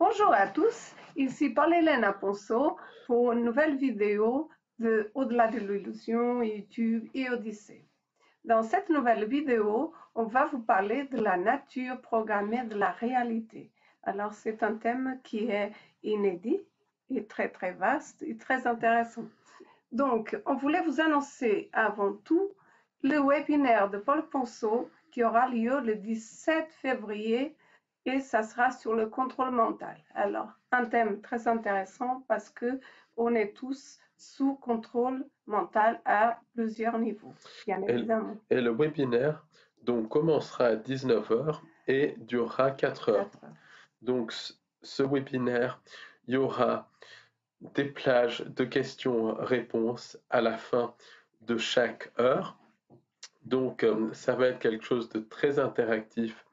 Bonjour à tous, ici Paul-Hélène Aponceau pour une nouvelle vidéo de Au-delà de l'illusion, YouTube et Odyssée. Dans cette nouvelle vidéo, on va vous parler de la nature programmée de la réalité. Alors c'est un thème qui est inédit et très vaste et très intéressant. Donc, on voulait vous annoncer avant tout le webinaire de Paul Ponceau qui aura lieu le 17 février et ça sera sur le contrôle mental. Alors, un thème très intéressant parce que on est tous sous contrôle mental à plusieurs niveaux, bien évidemment. Et le webinaire donc, commencera à 19h et durera 4 heures. Donc, ce webinaire, il y aura des plages de questions-réponses à la fin de chaque heure. Donc, ça va être quelque chose de très interactif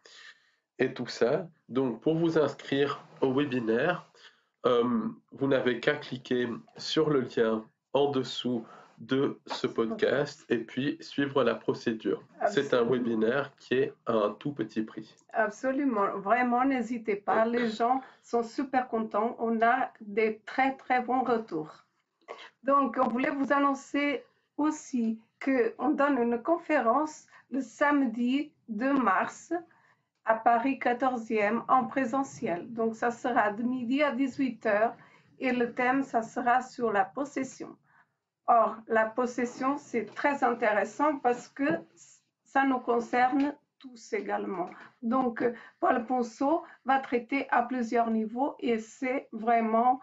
et tout ça. Donc, pour vous inscrire au webinaire, vous n'avez qu'à cliquer sur le lien en dessous de ce podcast et puis suivre la procédure. C'est un webinaire qui est à un tout petit prix. Absolument, vraiment n'hésitez pas, les gens sont super contents, on a des très bons retours. Donc, on voulait vous annoncer aussi qu'on donne une conférence le samedi 2 mars à Paris 14e en présentiel. Donc, ça sera de midi à 18h et le thème, ça sera sur la possession. Or, la possession, c'est très intéressant parce que ça nous concerne tous également. Donc, Paul Ponceau va traiter à plusieurs niveaux et c'est vraiment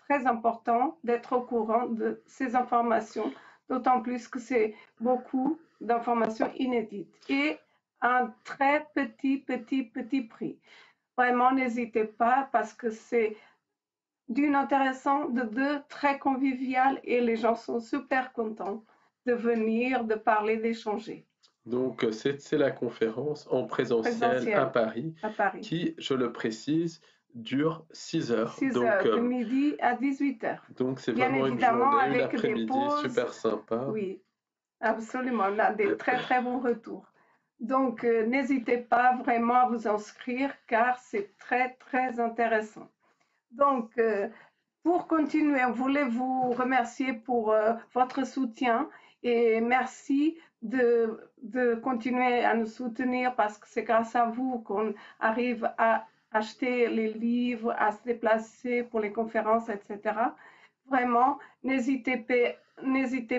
très important d'être au courant de ces informations, d'autant plus que c'est beaucoup d'informations inédites et un très petit prix. Vraiment, n'hésitez pas parce que c'est d'une intéressante, de deux très convivial et les gens sont super contents de venir, de parler, d'échanger. Donc, c'est la conférence en présentiel à Paris, qui, je le précise, dure 6 heures. 6 heures, de midi à 18h. Donc, c'est vraiment une journée, une après-midi super sympa. Oui, absolument. On a des très bons retours. Donc, n'hésitez pas vraiment à vous inscrire car c'est très intéressant. Donc, pour continuer, on voulait vous remercier pour votre soutien et merci de continuer à nous soutenir parce que c'est grâce à vous qu'on arrive à acheter les livres, à se déplacer pour les conférences, etc. Vraiment, n'hésitez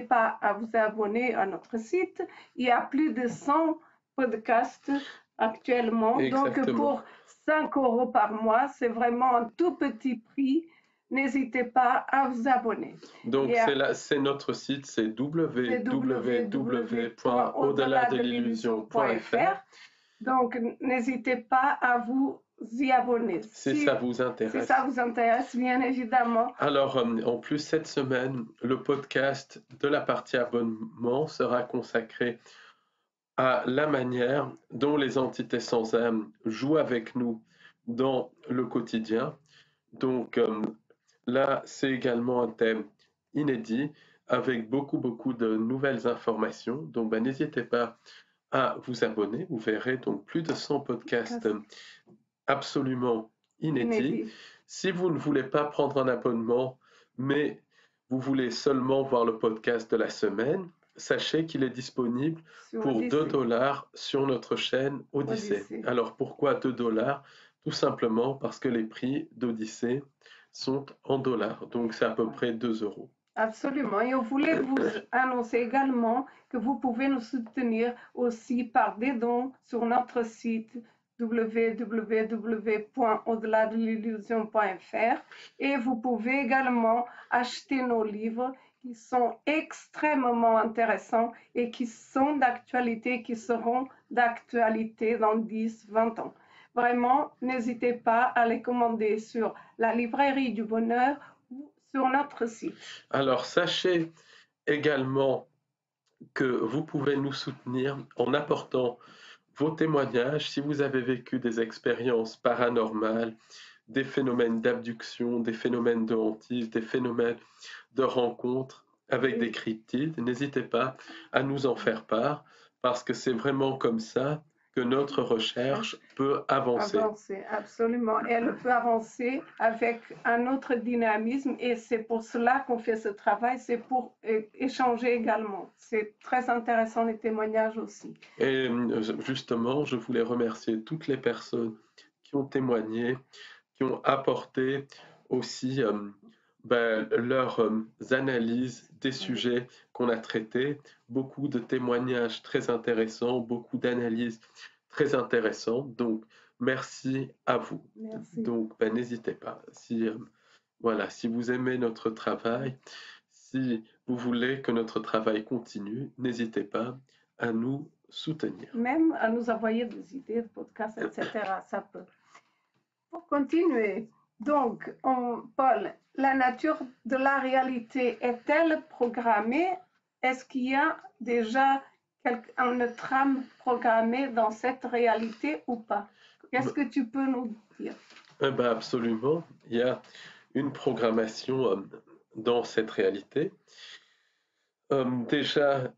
pas à vous abonner à notre site. Il y a plus de 100 podcasts actuellement. Exactement. Donc, pour 5 € par mois, c'est vraiment un tout petit prix. N'hésitez pas à vous abonner. Donc, c'est notre site, c'est www.au-delà-de-l'illusion.fr. Donc, n'hésitez pas à vous y abonner. Si ça vous intéresse. Si ça vous intéresse, bien évidemment. Alors, en plus, cette semaine, le podcast de la partie abonnement sera consacré à la manière dont les entités sans âme jouent avec nous dans le quotidien. Donc, là, c'est également un thème inédit avec beaucoup de nouvelles informations. Donc, n'hésitez pas à vous abonner. Vous verrez donc plus de 100 podcasts absolument inédits. Si vous ne voulez pas prendre un abonnement, mais vous voulez seulement voir le podcast de la semaine, sachez qu'il est disponible pour 2 $ sur notre chaîne Odyssée. Alors, pourquoi 2 $? Tout simplement parce que les prix d'Odyssée sont en dollars, donc c'est à peu près 2 €. Absolument. Et on voulait vous annoncer également que vous pouvez nous soutenir aussi par des dons sur notre site www.au-delà-de-l'illusion.fr et vous pouvez également acheter nos livres qui sont extrêmement intéressants et qui sont d'actualité, qui seront d'actualité dans 10-20 ans. Vraiment, n'hésitez pas à les commander sur la librairie du bonheur ou sur notre site. Alors, sachez également que vous pouvez nous soutenir en apportant vos témoignages si vous avez vécu des expériences paranormales, des phénomènes d'abduction, des phénomènes de hantise, des phénomènes de rencontres avec des cryptides. N'hésitez pas à nous en faire part parce que c'est vraiment comme ça que notre recherche peut avancer. Avancer, absolument. Et elle peut avancer avec un autre dynamisme et c'est pour cela qu'on fait ce travail, c'est pour échanger également. C'est très intéressant les témoignages aussi. Et justement, je voulais remercier toutes les personnes qui ont témoigné, qui ont apporté aussi leurs analyses des sujets qu'on a traités, beaucoup de témoignages très intéressants, beaucoup d'analyses très intéressantes. Donc, merci à vous. Merci. Donc, n'hésitez pas. Si vous aimez notre travail, si vous voulez que notre travail continue, n'hésitez pas à nous soutenir. Même à nous envoyer des idées de podcasts, etc. Ça peut. Pour continuer, donc, Paul, la nature de la réalité est-elle programmée? Est-ce qu'il y a déjà une trame programmée dans cette réalité ou pas? Qu'est-ce que tu peux nous dire? Absolument, il y a une programmation dans cette réalité. Déjà,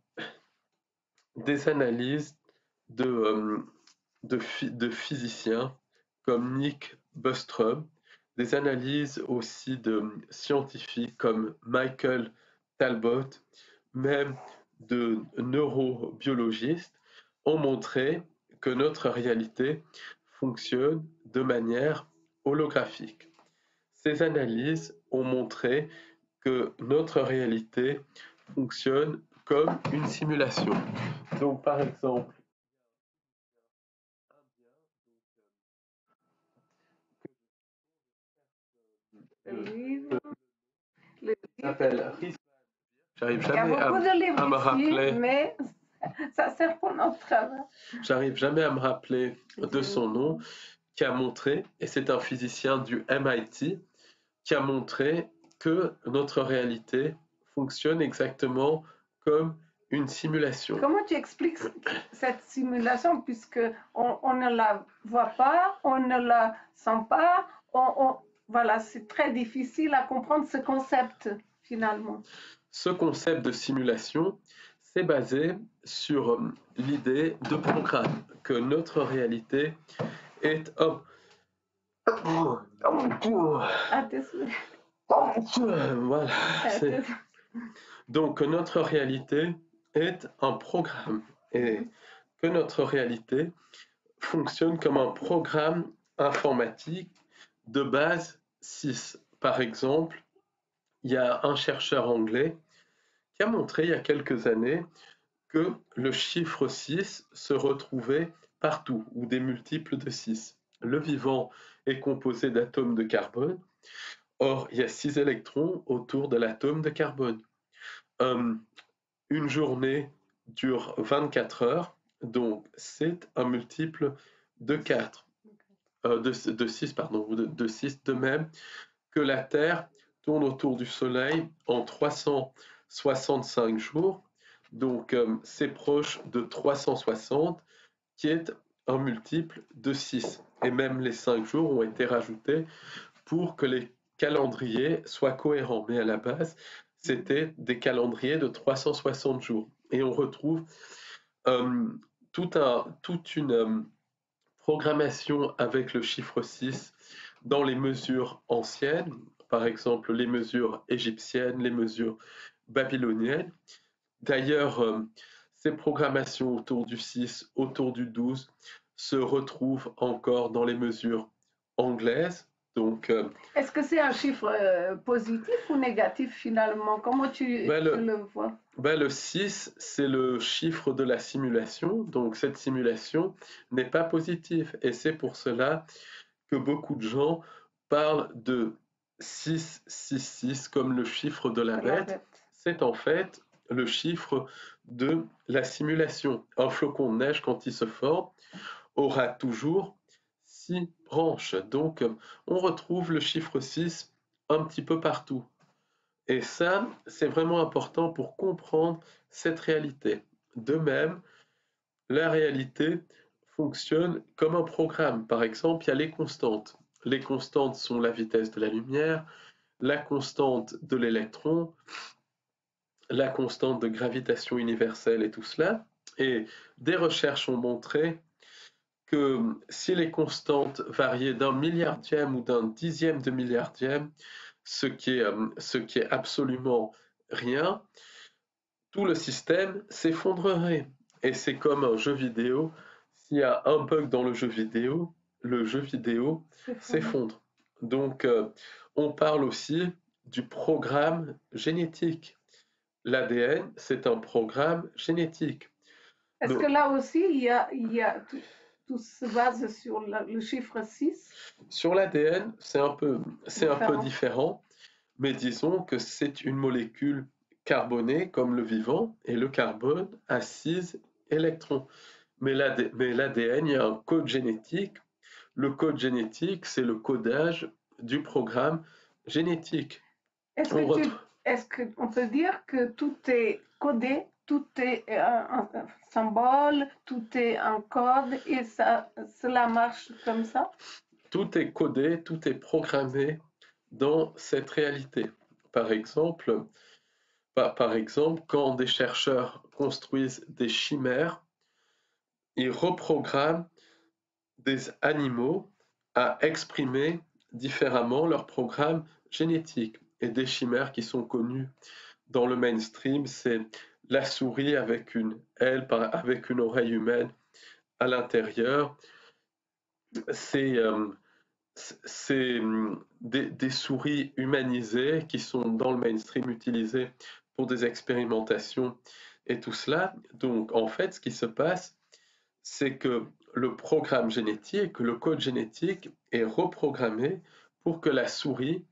des analyses de physiciens comme Nick Bostrom, des analyses aussi de scientifiques comme Michael Talbot, même de neurobiologistes, ont montré que notre réalité fonctionne de manière holographique. Ces analyses ont montré que notre réalité fonctionne comme une simulation. Donc, par exemple, Le livre, le s'appelle Riz. J'arrive Il y a jamais beaucoup de livres à me ici, rappeler. mais ça sert pour notre travail. J'arrive jamais à me rappeler de son nom, qui a montré, et c'est un physicien du MIT, qui a montré que notre réalité fonctionne exactement comme une simulation. Comment tu expliques cette simulation puisque on ne la voit pas, on ne la sent pas, voilà, c'est très difficile à comprendre ce concept finalement. Ce concept de simulation, c'est basé sur l'idée de programme, que notre réalité est voilà. Donc notre réalité est un programme et que notre réalité fonctionne comme un programme informatique de base 6. Par exemple, il y a un chercheur anglais qui a montré il y a quelques années que le chiffre 6 se retrouvait partout, ou des multiples de 6. Le vivant est composé d'atomes de carbone. Or, il y a 6 électrons autour de l'atome de carbone. Une journée dure 24 heures, donc c'est un multiple de 4, de 6, pardon, de 6, de même que la Terre tourne autour du Soleil en 365 jours, donc c'est proche de 360, qui est un multiple de 6. Et même les 5 jours ont été rajoutés pour que les calendriers soient cohérents. Mais à la base, c'était des calendriers de 360 jours. Et on retrouve toute une programmation avec le chiffre 6 dans les mesures anciennes, par exemple les mesures égyptiennes, les mesures babyloniennes. D'ailleurs, ces programmations autour du 6, autour du 12, se retrouvent encore dans les mesures anglaises. Donc, est-ce que c'est un chiffre positif ou négatif finalement? Comment tu le vois? Le 6, c'est le chiffre de la simulation. Donc, cette simulation n'est pas positive. Et c'est pour cela que beaucoup de gens parlent de 666 comme le chiffre de la bête. C'est en fait le chiffre de la simulation. Un flocon de neige, quand il se forme, aura toujours 6 branches. Donc, on retrouve le chiffre 6 un petit peu partout. Et ça, c'est vraiment important pour comprendre cette réalité. De même, la réalité fonctionne comme un programme. Par exemple, il y a les constantes. Les constantes sont la vitesse de la lumière, la constante de l'électron, la constante de gravitation universelle et tout cela. Et des recherches ont montré que si les constantes variaient d'un milliardième ou d'un dixième de milliardième, ce qui est absolument rien, tout le système s'effondrerait. Et c'est comme un jeu vidéo. S'il y a un bug dans le jeu vidéo s'effondre. Donc, on parle aussi du programme génétique. L'ADN, c'est un programme génétique. Est-ce que là aussi, tout se base sur le chiffre 6? Sur l'ADN, c'est un peu différent, mais disons que c'est une molécule carbonée comme le vivant, et le carbone a 6 électrons. Mais l'ADN, il y a un code génétique. Le code génétique, c'est le codage du programme génétique. Est-ce qu'on peut dire que tout est codé, tout est un symbole, tout est un code et cela marche comme ça? Tout est codé, tout est programmé dans cette réalité. Par exemple, quand des chercheurs construisent des chimères, ils reprogramment des animaux à exprimer différemment leur programme génétique. Et des chimères qui sont connues dans le mainstream, c'est la souris avec une aile, avec une oreille humaine à l'intérieur. C'est des souris humanisées qui sont dans le mainstream utilisées pour des expérimentations et tout cela. Donc en fait, ce qui se passe, c'est que le programme génétique, le code génétique est reprogrammé pour que la souris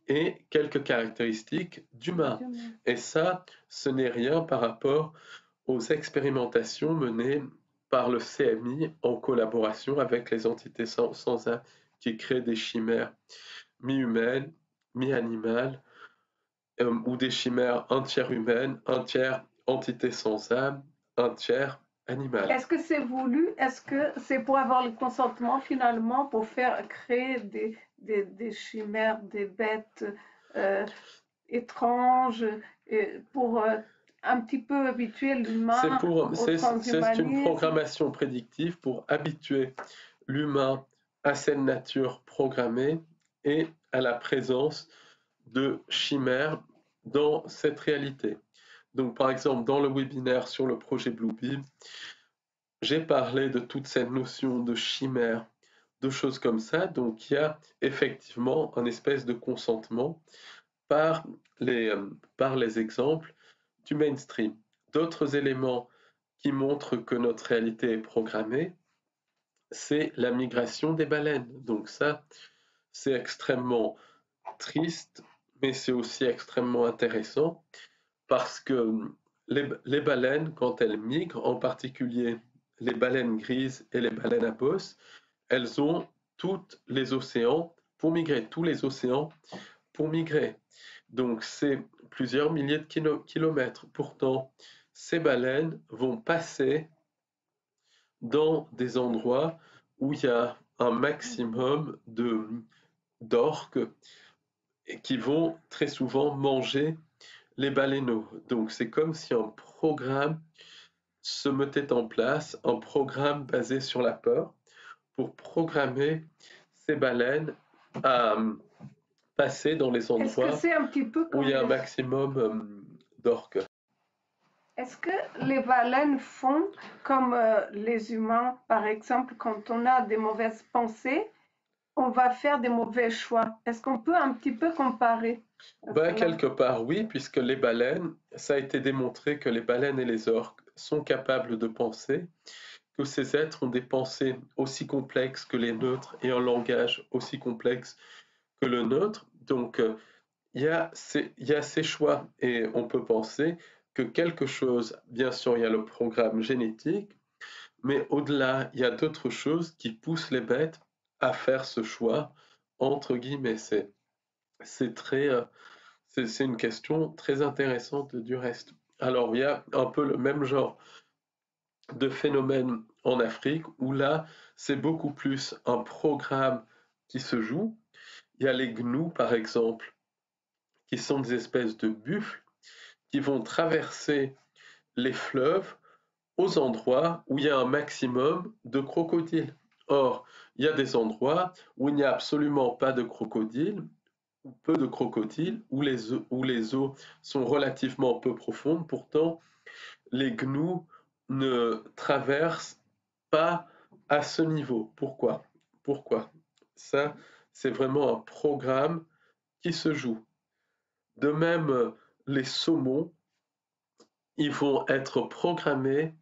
ait quelques caractéristiques d'humain. Et ça, ce n'est rien par rapport aux expérimentations menées par le CMI en collaboration avec les entités sans âme qui créent des chimères mi-humaines, mi-animales, ou des chimères un tiers humaines, un tiers entités sans âme, un tiers animal. Est-ce que c'est voulu? Est-ce que c'est pour avoir le consentement finalement pour faire créer des chimères, des bêtes étranges, pour un petit peu habituer l'humain au transhumanisme? C'est une programmation prédictive pour habituer l'humain à cette nature programmée et à la présence de chimères dans cette réalité. Donc, par exemple, dans le webinaire sur le projet Bluebeam, j'ai parlé de toute cette notion de chimère, de choses comme ça. Donc, il y a effectivement un espèce de consentement par les exemples du mainstream. D'autres éléments qui montrent que notre réalité est programmée, c'est la migration des baleines. Donc ça, c'est extrêmement triste, mais c'est aussi extrêmement intéressant parce que les baleines, quand elles migrent, en particulier les baleines grises et les baleines à bosse, elles ont tous les océans pour migrer. Donc c'est plusieurs milliers de kilomètres. Pourtant, ces baleines vont passer dans des endroits où il y a un maximum d'orques qui vont très souvent manger les baleineaux. Donc c'est comme si un programme se mettait en place, un programme basé sur la peur, pour programmer ces baleines à passer dans les endroits où il y a un maximum d'orques. Est-ce que les baleines font comme les humains, par exemple, quand on a des mauvaises pensées, on va faire des mauvais choix? Est-ce qu'on peut un petit peu comparer? Quelque part, oui, puisque les baleines, ça a été démontré que les baleines et les orques sont capables de penser, que ces êtres ont des pensées aussi complexes que les nôtres et un langage aussi complexe que le nôtre. Donc, il y a ces choix et on peut penser que quelque chose, bien sûr, il y a le programme génétique, mais au-delà, il y a d'autres choses qui poussent les bêtes à faire ce choix, entre guillemets. C'est une question très intéressante du reste. Alors, il y a un peu le même genre de phénomène en Afrique où là, c'est beaucoup plus un programme qui se joue. Il y a les gnous, par exemple, qui sont des espèces de buffles qui vont traverser les fleuves aux endroits où il y a un maximum de crocodiles. Or, il y a des endroits où il n'y a absolument pas de crocodiles, ou peu de crocodiles, où les eaux sont relativement peu profondes. Pourtant, les gnous ne traversent pas à ce niveau. Pourquoi? Pourquoi? Ça, c'est vraiment un programme qui se joue. De même, les saumons, ils vont être programmés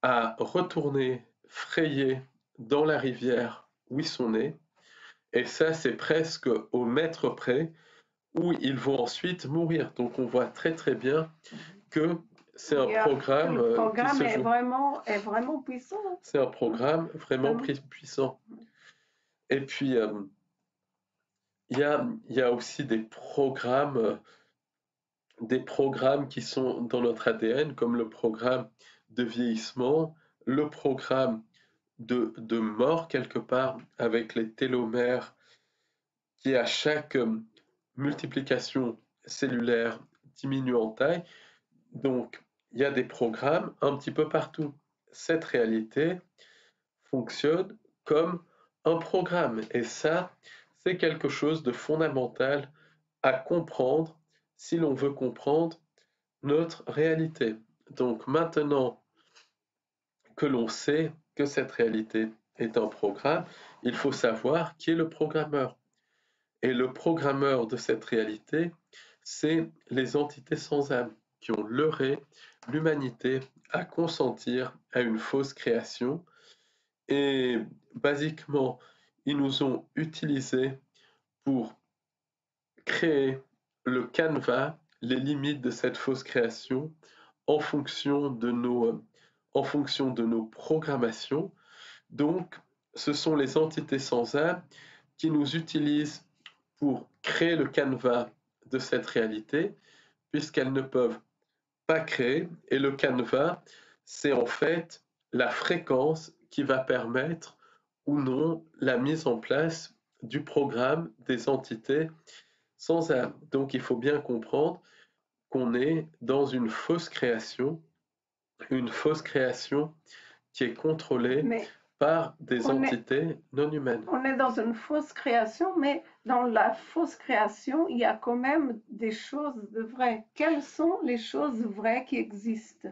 à retourner frayer dans la rivière où ils sont nés. Et ça, c'est presque au mètre près où ils vont ensuite mourir. Donc on voit très très bien que c'est un programme le qui programme se est joue. vraiment puissant. C'est un programme vraiment Vraiment. puissant. Et puis, il y a aussi des programmes qui sont dans notre ADN, comme le programme de vieillissement, le programme de mort quelque part, avec les télomères qui, à chaque multiplication cellulaire, diminuent en taille. Donc, il y a des programmes un petit peu partout. Cette réalité fonctionne comme un programme. Et ça, c'est quelque chose de fondamental à comprendre si l'on veut comprendre notre réalité. Donc maintenant que l'on sait que cette réalité est un programme, il faut savoir qui est le programmeur. Et le programmeur de cette réalité, c'est les entités sans âme qui ont leurré l'humanité à consentir à une fausse création. Et basiquement, ils nous ont utilisés pour créer le canevas, les limites de cette fausse création en fonction de nos programmations. Donc, ce sont les entités sans âme qui nous utilisent pour créer le canevas de cette réalité, puisqu'elles ne peuvent pas créer. Et le canevas, c'est en fait la fréquence qui va permettre ou non la mise en place du programme des entités sans âme. Donc il faut bien comprendre qu'on est dans une fausse création qui est contrôlée par des entités non humaines. On est dans une fausse création, mais dans la fausse création, il y a quand même des choses de vraies. Quelles sont les choses vraies qui existent?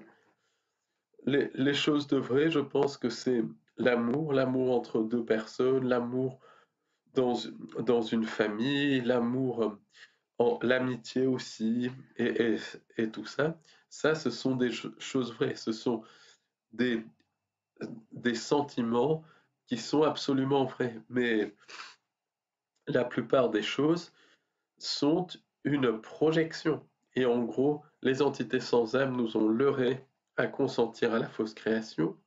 Les choses de vraies, je pense que c'est l'amour entre deux personnes, l'amour dans, dans une famille, l'amour l'amitié aussi, et tout ça. Ça, ce sont des choses vraies, ce sont des, des sentiments qui sont absolument vrais. Mais la plupart des choses sont une projection. Et en gros, les entités sans âme nous ont leurrés à consentir à la fausse création.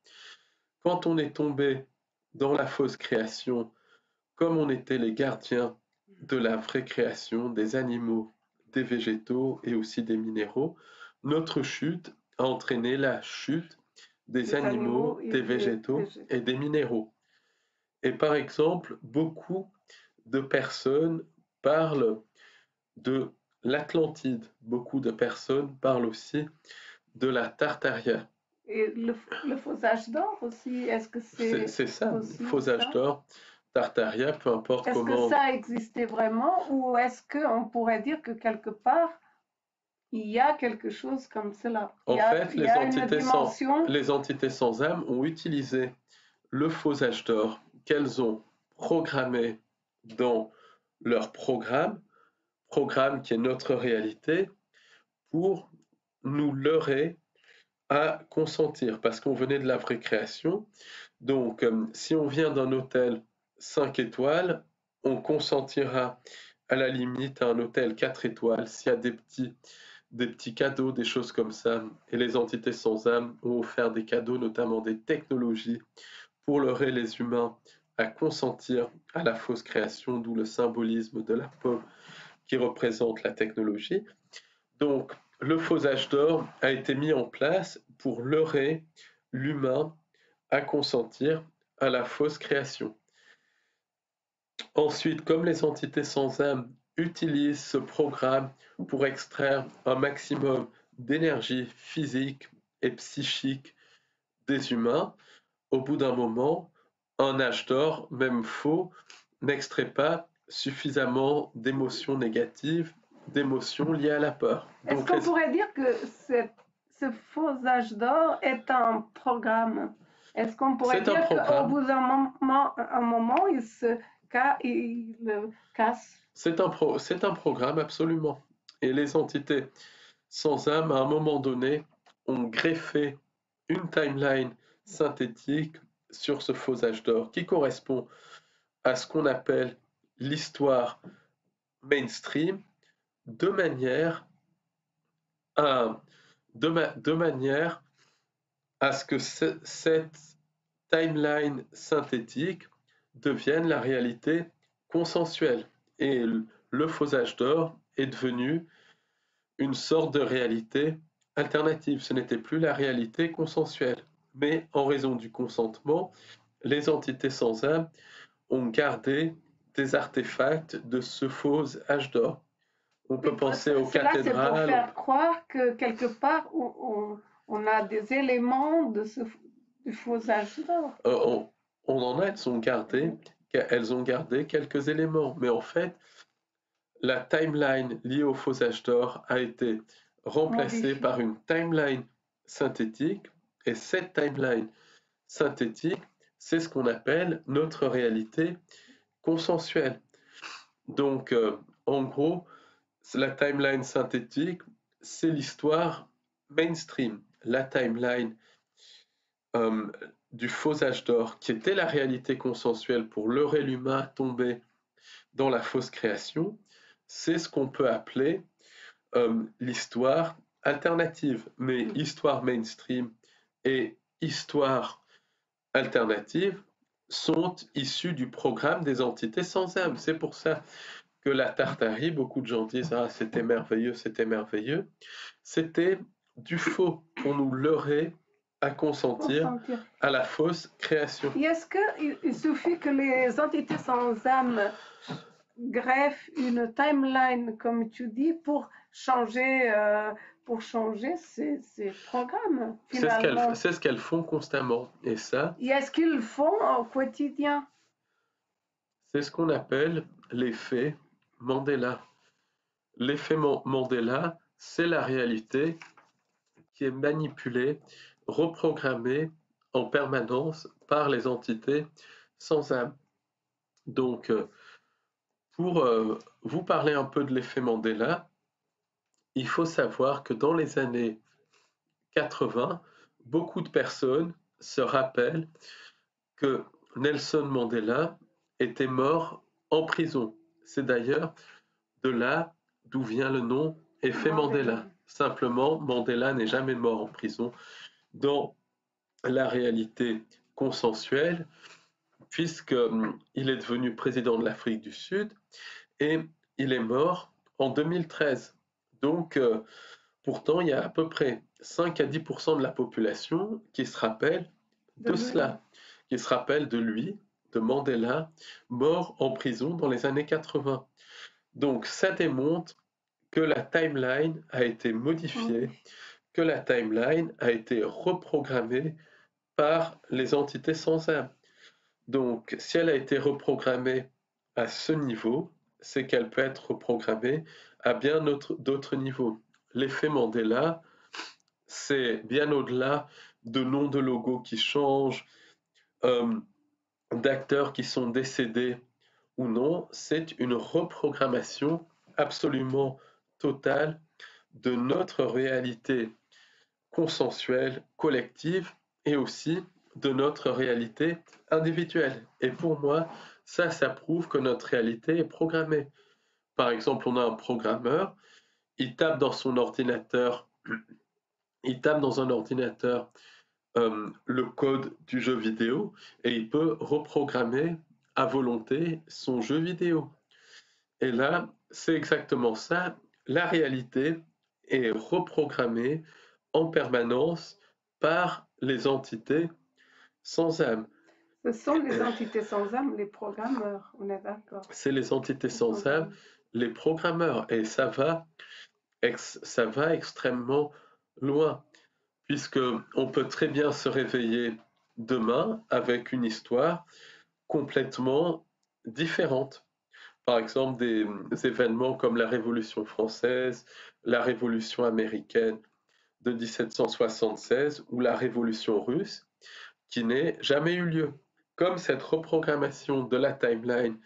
Quand on est tombé dans la fausse création, comme on était les gardiens de la vraie création, des animaux, des végétaux et aussi des minéraux, notre chute a entraîné la chute des animaux, des végétaux et des minéraux. Et par exemple, beaucoup de personnes parlent de l'Atlantide. Beaucoup de personnes parlent aussi de la Tartaria. Et le faux âge d'or aussi, est-ce que c'est ça, faux âge d'or, Tartaria, peu importe comment. Est-ce que ça existait vraiment ou est-ce qu'on pourrait dire que quelque part, il y a quelque chose comme cela? En fait, les entités sans âme ont utilisé le faux âge d'or qu'elles ont programmé dans leur programme qui est notre réalité, pour nous leurrer à consentir, parce qu'on venait de la vraie création. Donc, si on vient d'un hôtel 5 étoiles, on consentira à la limite à un hôtel 4 étoiles s'il y a des petits cadeaux, des choses comme ça. Et les entités sans âme ont offert des cadeaux, notamment des technologies, pour leurrer les humains à consentir à la fausse création, d'où le symbolisme de la pomme qui représente la technologie. Donc, le faux âge d'or a été mis en place pour leurrer l'humain à consentir à la fausse création. Ensuite, comme les entités sans âme utilisent ce programme pour extraire un maximum d'énergie physique et psychique des humains, au bout d'un moment, un âge d'or, même faux, n'extrait pas suffisamment d'émotions négatives, d'émotions liées à la peur. Est-ce Donc, qu'on pourrait dire que ce faux âge d'or est un programme? Est-ce qu'on pourrait c'est un dire qu'au programme, bout un moment, il casse? c'est un programme absolument. Et les entités sans âme, à un moment donné, ont greffé une timeline synthétique sur ce faux âge d'or qui correspond à ce qu'on appelle l'histoire mainstream de manière à, de manière à ce que cette timeline synthétique devienne la réalité consensuelle. Et le faux âge d'or est devenu une sorte de réalité alternative. Ce n'était plus la réalité consensuelle. Mais en raison du consentement, les entités sans âme ont gardé des artefacts de ce faux âge d'or. On peut penser aux Cela, c'est pour cathédrales. faire croire que quelque part, on a des éléments du faux âge d'or. On en a, elles ont gardé quelques éléments. Mais en fait, la timeline liée au faux âge d'or a été remplacée par une timeline synthétique. Et cette timeline synthétique, c'est ce qu'on appelle notre réalité consensuelle. Donc, en gros, la timeline synthétique, c'est l'histoire mainstream. La timeline euh, du faux âge d'or, qui était la réalité consensuelle pour leurrer l'humain à tomber dans la fausse création, c'est ce qu'on peut appeler l'histoire alternative. Mais histoire mainstream et histoire alternative sont issues du programme des entités sans âme. C'est pour ça que la Tartarie, beaucoup de gens disent ah c'était merveilleux, c'était merveilleux. C'était du faux. On nous leurrait à consentir à la fausse création. Et est-ce qu'il suffit que les entités sans âme greffent une timeline, comme tu dis, pour changer ces programmes, finalement? C'est ce qu'elles font constamment. Et ça, et est-ce qu'ils le font au quotidien? C'est ce qu'on appelle l'effet Mandela. L'effet Mandela, c'est la réalité qui est manipulée, reprogrammée en permanence par les entités sans âme. Donc, pour vous parler un peu de l'effet Mandela, il faut savoir que dans les années 80, beaucoup de personnes se rappellent que Nelson Mandela était mort en prison. C'est d'ailleurs de là d'où vient le nom effet Mandela. Simplement, Mandela n'est jamais mort en prison dans la réalité consensuelle, puisqu'il est devenu président de l'Afrique du Sud et il est mort en 2013. Donc, pourtant, il y a à peu près 5 à 10% de la population qui se rappelle de cela, qui se rappelle de lui, de Mandela, mort en prison dans les années 80. Donc, ça démontre que la timeline a été modifiée, que la timeline a été reprogrammée par les entités sans âme. Donc, si elle a été reprogrammée à ce niveau, c'est qu'elle peut être reprogrammée à bien d'autres niveaux. L'effet Mandela, c'est bien au-delà de noms de logos qui changent, d'acteurs qui sont décédés ou non, c'est une reprogrammation absolument totale de notre réalité consensuelle, collective, et aussi de notre réalité individuelle. Et pour moi, ça prouve que notre réalité est programmée. Par exemple, on a un programmeur, il tape dans son ordinateur, il tape dans un ordinateur le code du jeu vidéo et il peut reprogrammer à volonté son jeu vidéo. Et là, c'est exactement ça. La réalité est reprogrammée en permanence par les entités sans âme. Ce sont les entités sans âme, les programmeurs, on est d'accord. C'est les entités sans âme, les programmeurs. Et ça va extrêmement loin, puisque on peut très bien se réveiller demain avec une histoire complètement différente. Par exemple, des événements comme la Révolution française, la Révolution américaine de 1776 ou la Révolution russe, qui n'ait jamais eu lieu. Comme cette reprogrammation de la timeline,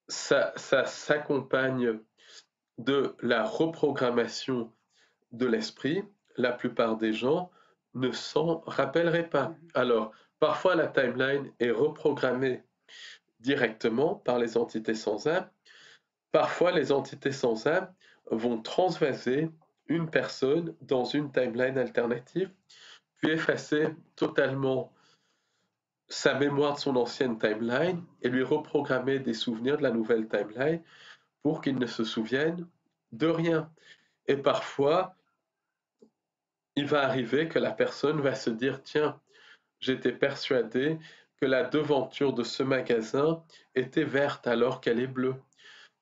ça s'accompagne de la reprogrammation de l'esprit, la plupart des gens ne s'en rappelleraient pas. Alors, parfois la timeline est reprogrammée directement par les entités sans âme. Parfois, les entités sans âme vont transvaser une personne dans une timeline alternative, puis effacer totalement sa mémoire de son ancienne timeline et lui reprogrammer des souvenirs de la nouvelle timeline pour qu'il ne se souvienne de rien. Et parfois, il va arriver que la personne va se dire, tiens, j'étais persuadé que la devanture de ce magasin était verte alors qu'elle est bleue.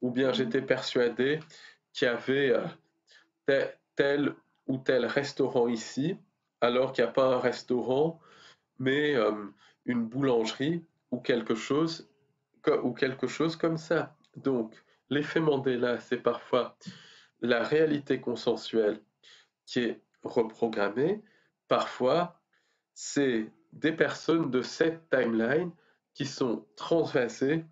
Ou bien j'étais persuadé qu'il y avait tel ou tel restaurant ici, alors qu'il n'y a pas un restaurant, mais une boulangerie ou quelque chose comme ça. Donc, l'effet Mandela, c'est parfois la réalité consensuelle qui est reprogrammée. Parfois, c'est des personnes de cette timeline qui sont transvasées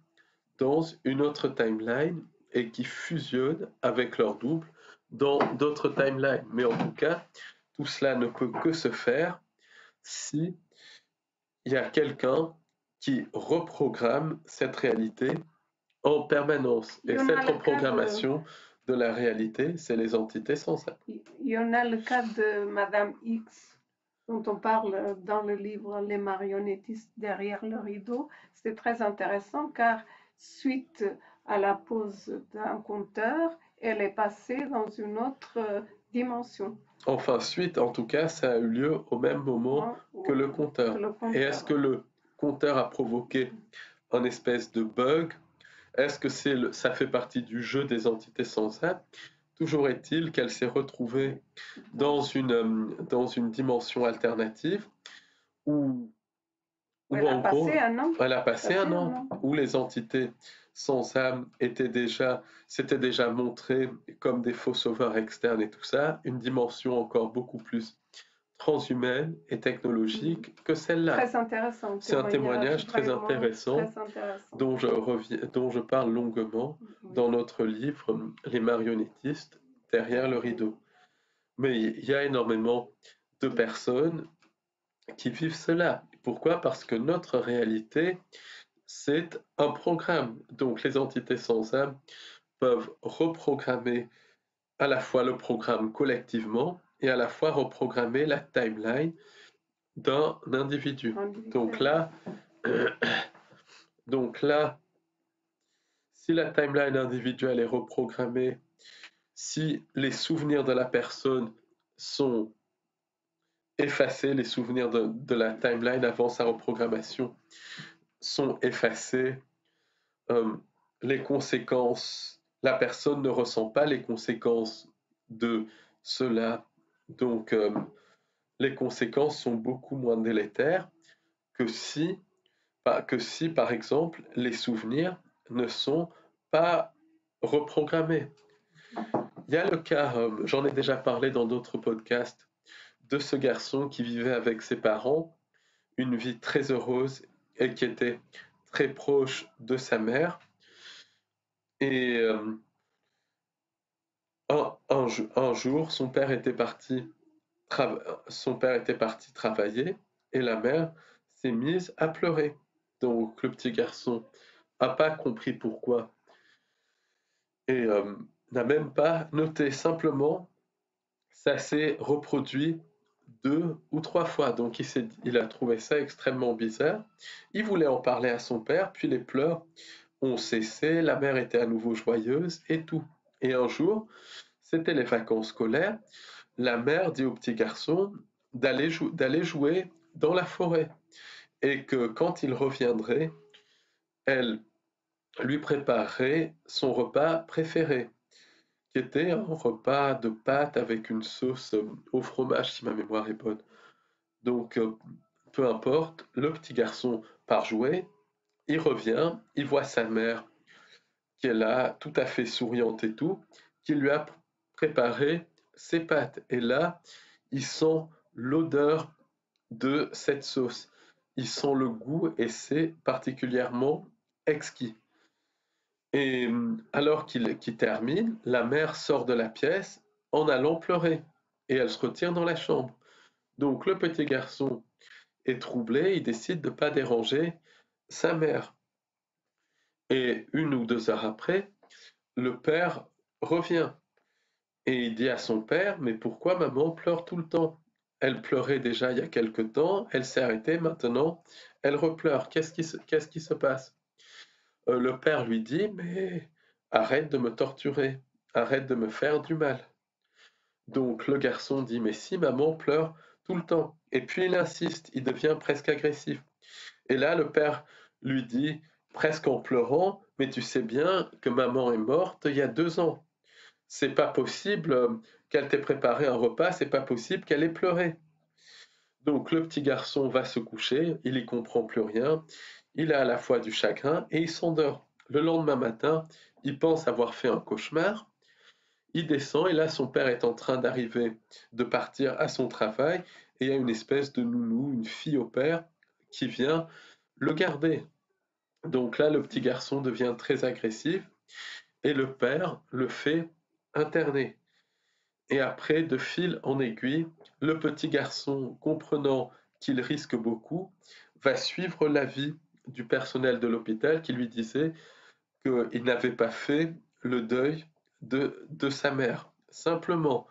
dans une autre timeline et qui fusionnent avec leur double dans d'autres timelines. Mais en tout cas, tout cela ne peut que se faire si il y a quelqu'un qui reprogramme cette réalité en permanence. Et cette reprogrammation de la réalité, c'est les entités sans âme. Il y en a le cas de Madame X, dont on parle dans le livre Les marionnettistes derrière le rideau. C'est très intéressant car suite à la pose d'un compteur, elle est passée dans une autre dimension. Enfin, suite, en tout cas, ça a eu lieu au même moment que le compteur. Et est-ce que le compteur a provoqué un espèce de bug? Est-ce que ça fait partie du jeu des entités sans âme? Toujours est-il qu'elle s'est retrouvée dans une dimension alternative où elle a passé un an. Elle a passé un an où les entités sans âme s'étaient déjà montrées comme des faux sauveurs externes et tout ça, une dimension encore beaucoup plus transhumaine et technologique que celle-là. Très intéressant. C'est un témoignage très intéressant, dont je parle longuement dans notre livre Les marionnettistes derrière le rideau. Mais il y a énormément de personnes qui vivent cela. Pourquoi? Parce que notre réalité, c'est un programme. Donc les entités sans âme peuvent reprogrammer à la fois le programme collectivement et à la fois reprogrammer la timeline d'un individu. Donc là, si la timeline individuelle est reprogrammée, si les souvenirs de la personne sont effacés, les souvenirs de la timeline avant sa reprogrammation sont effacés, les conséquences, la personne ne ressent pas les conséquences de cela. Donc, les conséquences sont beaucoup moins délétères que si, par exemple, les souvenirs ne sont pas reprogrammés. Il y a le cas, j'en ai déjà parlé dans d'autres podcasts, de ce garçon qui vivait avec ses parents une vie très heureuse et qui était très proche de sa mère. Et un jour, son père était parti travailler et la mère s'est mise à pleurer. Donc le petit garçon n'a pas compris pourquoi et n'a même pas noté. Simplement, ça s'est reproduit 2 ou 3 fois. Donc il a trouvé ça extrêmement bizarre. Il voulait en parler à son père, puis les pleurs ont cessé, la mère était à nouveau joyeuse et tout. Et un jour, c'était les vacances scolaires, la mère dit au petit garçon d'aller jouer dans la forêt et que quand il reviendrait, elle lui préparerait son repas préféré, qui était un repas de pâtes avec une sauce au fromage, si ma mémoire est bonne. Donc, peu importe, le petit garçon part jouer, il revient, il voit sa mère qui est là, tout à fait souriante et tout, qui lui a préparé ses pâtes. Et là, il sent l'odeur de cette sauce. Il sent le goût et c'est particulièrement exquis. Et alors qu'il termine, la mère sort de la pièce en allant pleurer et elle se retire dans la chambre. Donc le petit garçon est troublé, il décide de ne pas déranger sa mère. Et 1 ou 2 heures après, le père revient et il dit à son père, mais pourquoi maman pleure tout le temps? Elle pleurait déjà il y a quelque temps, elle s'est arrêtée, maintenant elle repleure. Qu'est-ce qui se passe? Le père lui dit, mais arrête de me torturer, arrête de me faire du mal. Donc le garçon dit, mais si maman pleure tout le temps. Et puis il insiste, il devient presque agressif. Et là, le père lui dit, presque en pleurant, mais tu sais bien que maman est morte il y a 2 ans. C'est pas possible qu'elle t'ait préparé un repas, c'est pas possible qu'elle ait pleuré. Donc le petit garçon va se coucher, il y comprend plus rien, il a à la fois du chagrin et il s'endort. Le lendemain matin, il pense avoir fait un cauchemar, il descend et là son père est en train d'arriver, de partir à son travail et il y a une espèce de nounou, une fille au père qui vient le garder. Donc là, le petit garçon devient très agressif et le père le fait interner. Et après, de fil en aiguille, le petit garçon, comprenant qu'il risque beaucoup, va suivre l'avis du personnel de l'hôpital qui lui disait qu'il n'avait pas fait le deuil de sa mère. Simplement,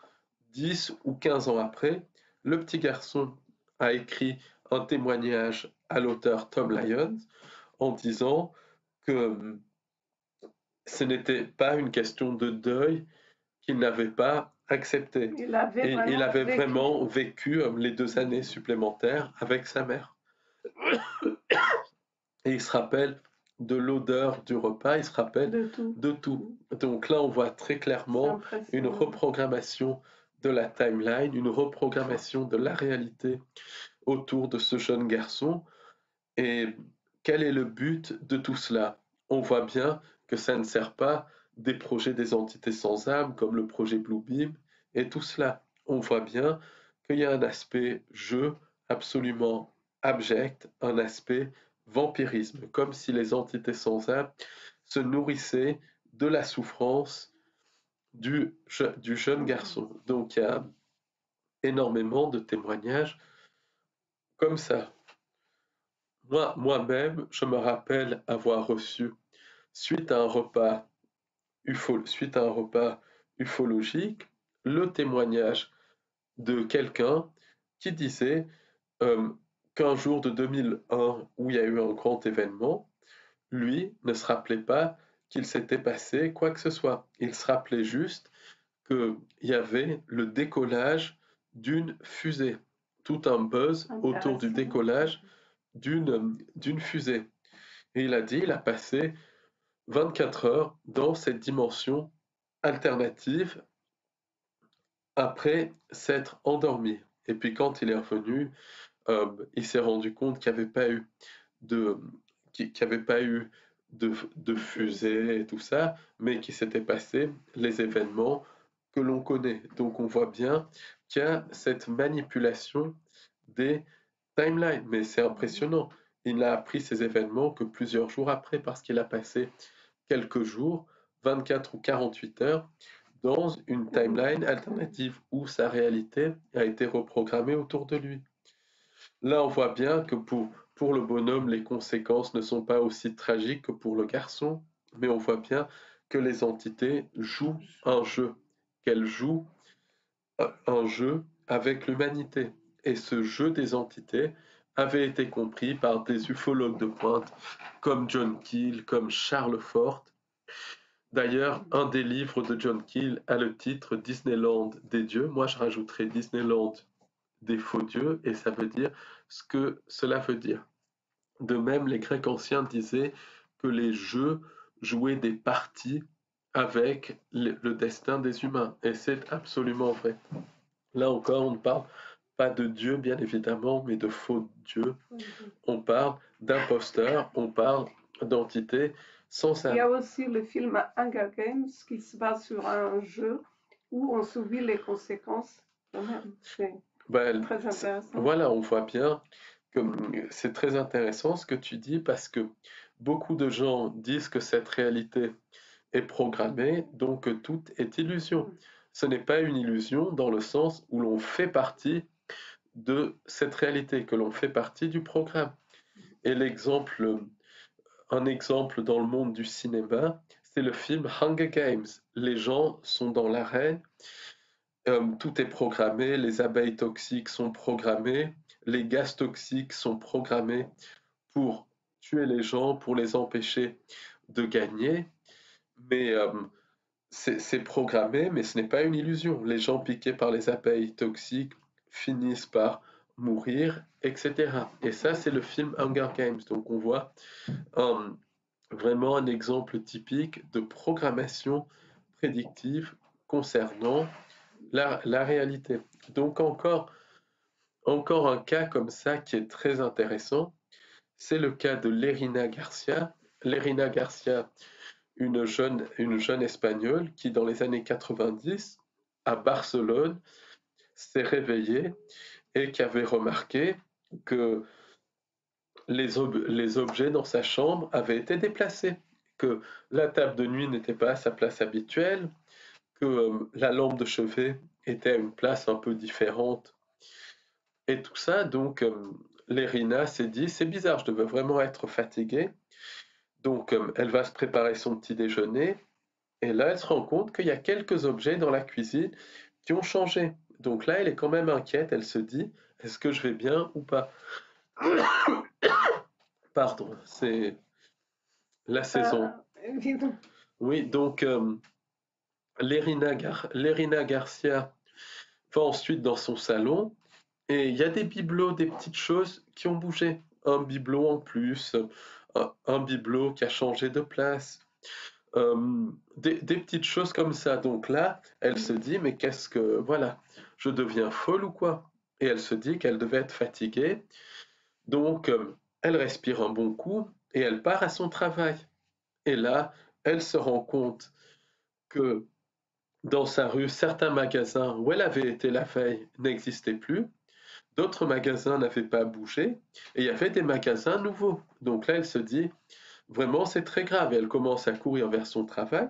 10 ou 15 ans après, le petit garçon a écrit un témoignage à l'auteur Tom Lyons en disant que ce n'était pas une question de deuil qu'il n'avait pas accepté. Il avait Et il vraiment avait vécu. vraiment vécu les 2 années supplémentaires avec sa mère. Et il se rappelle de l'odeur du repas, il se rappelle De tout. de tout. Donc là, on voit très C'est clairement une impressionnant. reprogrammation de la timeline, une reprogrammation de la réalité autour de ce jeune garçon. Et quel est le but de tout cela? On voit bien que ça ne sert pas des projets des entités sans âme comme le projet Bluebeam et tout cela. On voit bien qu'il y a un aspect jeu absolument abject, un aspect vampirisme, comme si les entités sans âme se nourrissaient de la souffrance du jeune garçon. Donc il y a énormément de témoignages comme ça. Moi-même, je me rappelle avoir reçu, suite à un repas, suite à un repas ufologique, le témoignage de quelqu'un qui disait qu'un jour de 2001, où il y a eu un grand événement, lui ne se rappelait pas qu'il s'était passé quoi que ce soit. Il se rappelait juste qu'il y avait le décollage d'une fusée, tout un buzz autour du décollage d'une fusée. Et il a dit, il a passé 24 heures dans cette dimension alternative après s'être endormi. Et puis quand il est revenu, il s'est rendu compte qu'il n'y avait pas eu de, qu'il n'y avait pas eu de fusée et tout ça, mais qu'il s'était passé les événements que l'on connaît. Donc on voit bien qu'il y a cette manipulation des timelines, mais c'est impressionnant. Il n'a appris ces événements que plusieurs jours après parce qu'il a passé quelques jours, 24 ou 48 heures, dans une timeline alternative où sa réalité a été reprogrammée autour de lui. Là, on voit bien que pour le bonhomme, les conséquences ne sont pas aussi tragiques que pour le garçon, mais on voit bien que les entités jouent un jeu, qu'elles jouent un jeu avec l'humanité. Et ce jeu des entités avait été compris par des ufologues de pointe comme John Keel, comme Charles Fort. D'ailleurs, un des livres de John Keel a le titre Disneyland des dieux. Moi, je rajouterais Disneyland des faux dieux, et ça veut dire ce que cela veut dire. De même, les Grecs anciens disaient que les jeux jouaient des parties avec le destin des humains, et c'est absolument vrai. Là encore, on ne parle pas de dieux bien évidemment, mais de faux dieux. On parle d'imposteurs, on parle d'entités sans Il y âme. a aussi le film Hunger Games qui se base sur un jeu où on subit les conséquences. Quand même, c'est Ben, très intéressant. voilà, on voit bien que c'est très intéressant ce que tu dis parce que beaucoup de gens disent que cette réalité est programmée, donc tout est illusion. Ce n'est pas une illusion dans le sens où l'on fait partie de cette réalité, que l'on fait partie du programme. Et un exemple dans le monde du cinéma, c'est le film Hunger Games. Les gens sont dans l'arène, tout est programmé, les abeilles toxiques sont programmées, les gaz toxiques sont programmés pour tuer les gens, pour les empêcher de gagner. Mais c'est programmé, mais ce n'est pas une illusion. Les gens piqués par les abeilles toxiques finissent par mourir, etc. Et ça, c'est le film Hunger Games. Donc on voit vraiment un exemple typique de programmation prédictive concernant la réalité. Donc encore un cas comme ça qui est très intéressant, c'est le cas de Lerina Garcia. Lerina Garcia, une jeune Espagnole qui, dans les années 90, à Barcelone, s'est réveillée et qui avait remarqué que les objets dans sa chambre avaient été déplacés, que la table de nuit n'était pas à sa place habituelle, que la lampe de chevet était à une place un peu différente. Et tout ça, donc, Lerina s'est dit, c'est bizarre, je devais vraiment être fatiguée. Donc, elle va se préparer son petit déjeuner. Et là, elle se rend compte qu'il y a quelques objets dans la cuisine qui ont changé. Donc là, elle est quand même inquiète. Elle se dit, est-ce que je vais bien ou pas? Pardon, c'est la saison. Évidemment. Oui, donc Lerina Garcia va ensuite dans son salon et il y a des bibelots, des petites choses qui ont bougé. Un bibelot en plus, un bibelot qui a changé de place. Des petites choses comme ça. Donc là, elle se dit, mais qu'est-ce que... Voilà, je deviens folle ou quoi? Et elle se dit qu'elle devait être fatiguée. Donc, elle respire un bon coup et elle part à son travail. Et là, elle se rend compte que dans sa rue, certains magasins où elle avait été la veille n'existaient plus. D'autres magasins n'avaient pas bougé et il y avait des magasins nouveaux. Donc là, elle se dit, vraiment, c'est très grave. Et elle commence à courir vers son travail.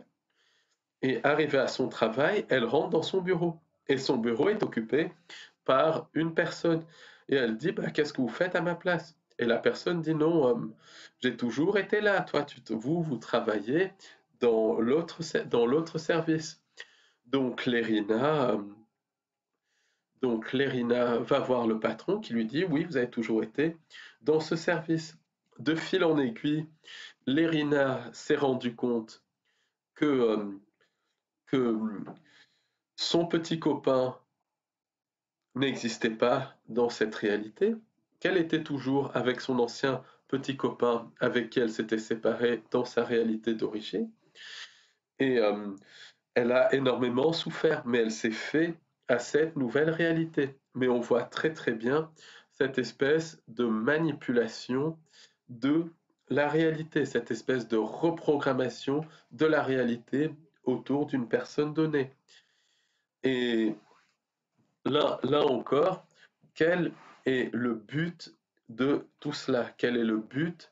Et arrivée à son travail, elle rentre dans son bureau. Et son bureau est occupé par une personne. Et elle dit, bah, qu'est-ce que vous faites à ma place? Et la personne dit, non, j'ai toujours été là. Toi, vous travaillez dans l'autre service. Donc Lérina va voir le patron qui lui dit, oui, vous avez toujours été dans ce service. De fil en aiguille, Lérina s'est rendu compte que, que son petit copain n'existait pas dans cette réalité, qu'elle était toujours avec son ancien petit copain avec qui elle s'était séparée dans sa réalité d'origine. Et elle a énormément souffert, mais elle s'est fait à cette nouvelle réalité. Mais on voit très très bien cette espèce de manipulation de la réalité, cette espèce de reprogrammation de la réalité autour d'une personne donnée. Et là encore, quel est le but de tout cela? Quel est le but?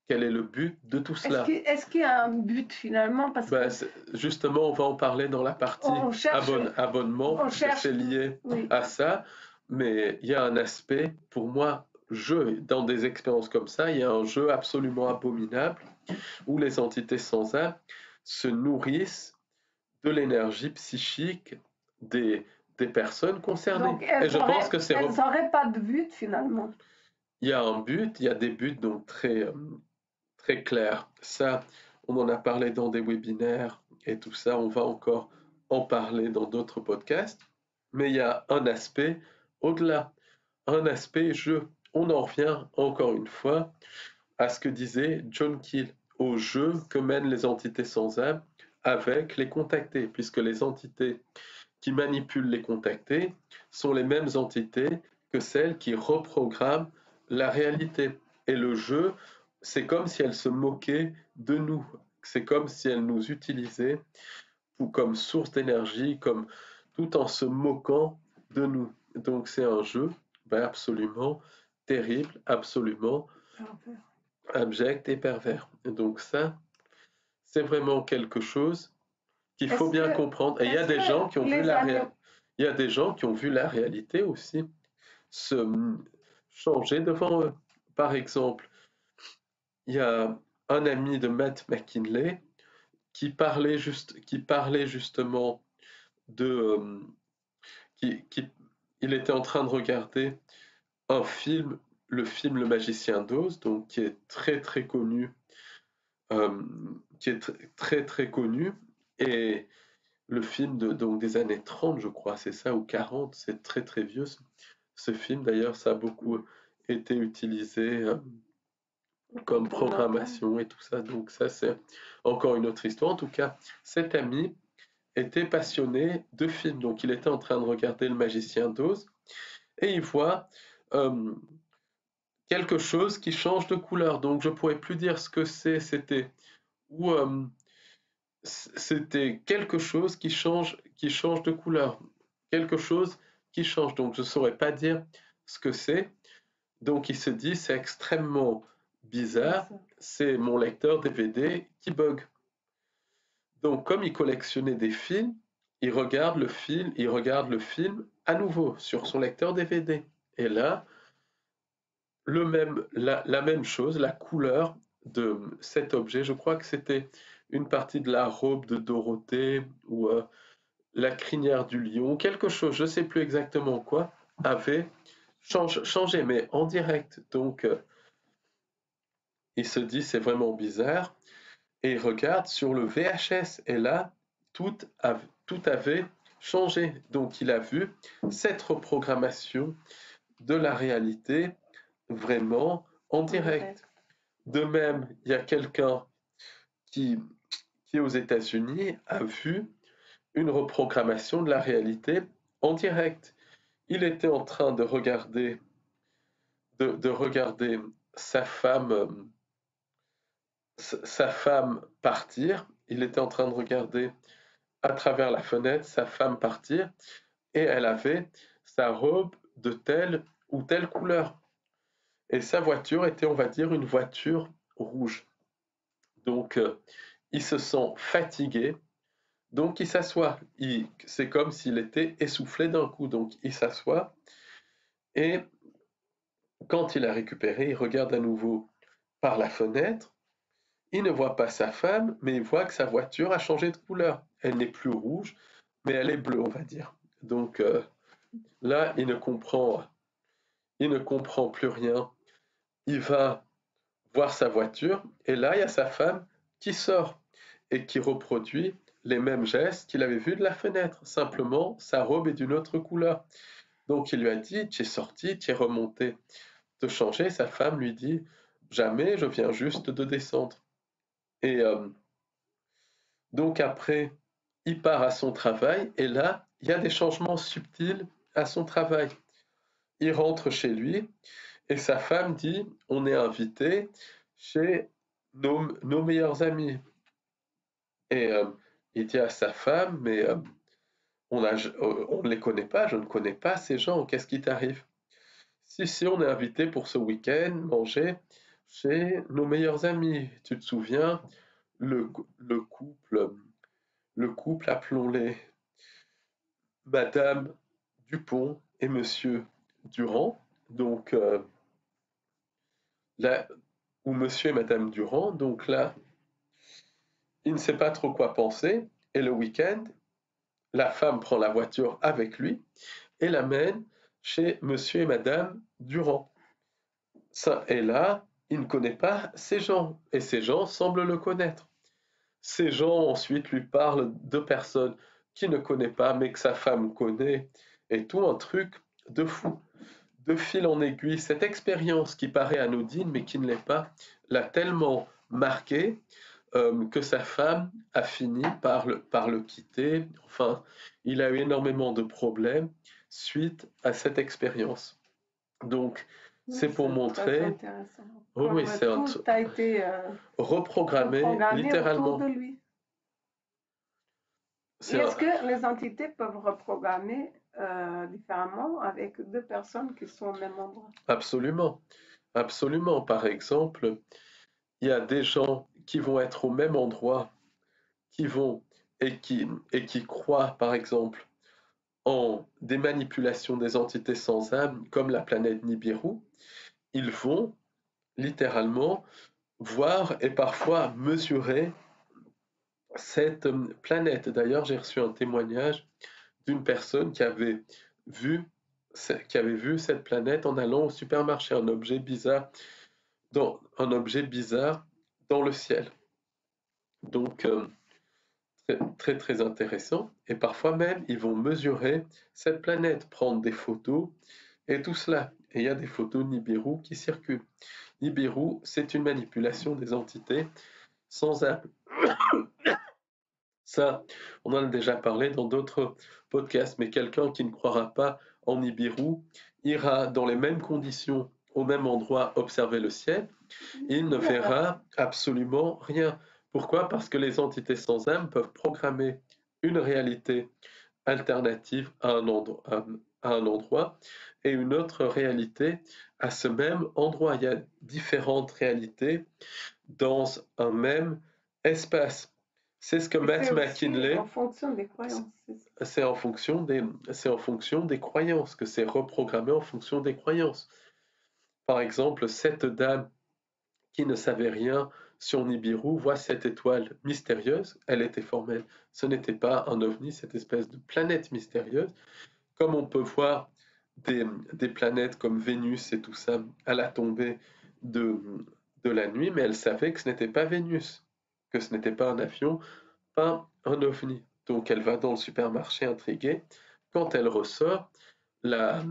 Quel est le but de tout cela? Est-ce qu'il y a un but finalement? Parce que Justement, on va en parler dans la partie on cherche, abonnement, on puisque cherche, c'est lié oui. à ça. Mais il y a un aspect, pour moi, jeu. Dans des expériences comme ça, il y a un jeu absolument abominable où les entités sans âme se nourrissent de l'énergie psychique des, des personnes concernées. Donc Et je pense que elles n'auraient pas de but finalement. il y a un but, il y a des buts donc très clairs. Ça, on en a parlé dans des webinaires et tout ça, on va encore en parler dans d'autres podcasts. Mais il y a un aspect au-delà, un aspect jeu. On en revient encore une fois à ce que disait John Keel, au jeu que mènent les entités sans âme avec les contactés, puisque les entités qui manipulent les contactés sont les mêmes entités que celles qui reprogramment la réalité. Et le jeu, c'est comme si elles se moquaient de nous. C'est comme si elles nous utilisaient comme source d'énergie, comme tout en se moquant de nous. Donc c'est un jeu absolument terrible, absolument abject et pervers. Et donc ça, c'est vraiment quelque chose qu'il faut bien comprendre. Et il y a des gens qui ont vu il y a des gens qui ont vu la réalité aussi se changer devant eux. Par exemple, il y a un ami de Matt McKinley qui parlait justement de il était en train de regarder un film, le film Le Magicien d'Oz, donc qui est très très connu, très très connu, et le film donc des années 30, je crois, c'est ça, ou 40, c'est très très vieux. Ce film, d'ailleurs, ça a beaucoup été utilisé comme programmation et tout ça. Donc ça, c'est encore une autre histoire. En tout cas, cet ami était passionné de films. Donc il était en train de regarder Le Magicien d'Oz et il voit quelque chose qui change de couleur. Donc je pourrais plus dire ce que c'était ou c'était quelque chose qui change de couleur, quelque chose qui change. Donc je saurais pas dire ce que c'est. Donc il se dit c'est extrêmement bizarre, c'est mon lecteur DVD qui bug. Donc comme il collectionnait des films, il regarde le film à nouveau sur son lecteur DVD. Et là, la même chose, la couleur de cet objet, je crois que c'était une partie de la robe de Dorothée ou la crinière du lion, quelque chose, je ne sais plus exactement quoi, avait changé, mais en direct. Donc, il se dit, c'est vraiment bizarre, et il regarde sur le VHS, et là, tout avait changé. Donc, il a vu cette reprogrammation de la réalité vraiment en direct. De même, il y a quelqu'un qui aux États-Unis a vu une reprogrammation de la réalité en direct. Il était en train de regarder sa femme partir. Il était en train de regarder à travers la fenêtre sa femme partir et elle avait sa robe de telle ou telle couleur. Et sa voiture était, on va dire, une voiture rouge. Donc, il se sent fatigué, donc il s'assoit. C'est comme s'il était essoufflé d'un coup, donc il s'assoit. Et quand il a récupéré, il regarde à nouveau par la fenêtre. Il ne voit pas sa femme, mais il voit que sa voiture a changé de couleur. Elle n'est plus rouge, mais elle est bleue, on va dire. Donc là, il ne comprend plus rien. Il va voir sa voiture, et là, il y a sa femme qui sort et qui reproduit les mêmes gestes qu'il avait vus de la fenêtre. Simplement, sa robe est d'une autre couleur. Donc il lui a dit, tu es sorti, tu es remonté te changer. Sa femme lui dit, jamais, je viens juste de descendre. Et donc après, il part à son travail, et là, il y a des changements subtils à son travail. Il rentre chez lui, et sa femme dit, on est invité chez nos meilleurs amis. Et il dit à sa femme, mais on ne les connaît pas, je ne connais pas ces gens, qu'est-ce qui t'arrive? Si, on est invité pour ce week-end manger chez nos meilleurs amis. Tu te souviens, le couple, appelons-les Madame Dupont et Monsieur Durand, donc là, ou Monsieur et Madame Durand, donc là, il ne sait pas trop quoi penser, et le week-end, la femme prend la voiture avec lui et l'amène chez Monsieur et Madame Durand. Et là, il ne connaît pas ces gens, et ces gens semblent le connaître. Ces gens ensuite lui parlent de personnes qu'il ne connaît pas, mais que sa femme connaît, et tout un truc de fou. De fil en aiguille, cette expérience qui paraît anodine, mais qui ne l'est pas, l'a tellement marqué que sa femme a fini par le quitter. Enfin, il a eu énormément de problèmes suite à cette expérience. Donc, c'est pour C'est très montrer, intéressant. oh oui, Comme c'est tout a été reprogrammé programmé autour de littéralement. lui. Et C'est est-ce que les entités peuvent reprogrammer différemment avec deux personnes qui sont au même endroit? absolument, absolument. Par exemple, il y a des gens qui vont être au même endroit, qui vont et qui croient, par exemple, en des manipulations des entités sans âme, comme la planète Nibiru. Ils vont littéralement voir et parfois mesurer cette planète. D'ailleurs, j'ai reçu un témoignage d'une personne vu, qui avait vu cette planète en allant au supermarché, un objet bizarre dans le ciel. Donc, très intéressant. Et parfois même, ils vont mesurer cette planète, prendre des photos et tout cela. Et il y a des photos Nibiru qui circulent. Nibiru, c'est une manipulation des entités sans âme. Ça, on en a déjà parlé dans d'autres podcasts, mais quelqu'un qui ne croira pas en Nibiru ira dans les mêmes conditions, au même endroit, observer le ciel, et il ne verra absolument rien. Pourquoi? Parce que les entités sans âme peuvent programmer une réalité alternative à un endroit et une autre réalité à ce même endroit. Il y a différentes réalités dans un même espace. C'est ce que Et Matt c'est aussi McKinley, en fonction des croyances. c'est en fonction des croyances, que c'est reprogrammé en fonction des croyances. Par exemple, cette dame qui ne savait rien sur Nibiru voit cette étoile mystérieuse, elle était formelle, ce n'était pas un ovni, cette espèce de planète mystérieuse, comme on peut voir des planètes comme Vénus et tout ça à la tombée de, de la nuit, mais elle savait que ce n'était pas Vénus, que ce n'était pas un avion, pas un ovni. Donc elle va dans le supermarché intriguée. Quand elle ressort, la,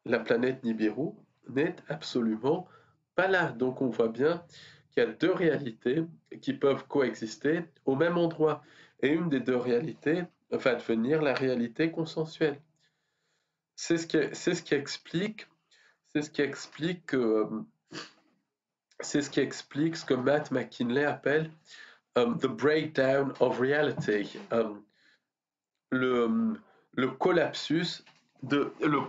la planète Nibiru n'est absolument pas là. Donc on voit bien qu'il y a deux réalités qui peuvent coexister au même endroit. Et une des deux réalités va devenir la réalité consensuelle. C'est ce qui explique, c'est ce qui explique que, c'est ce qui explique ce que Matt McKinley appelle the breakdown of reality, le, le le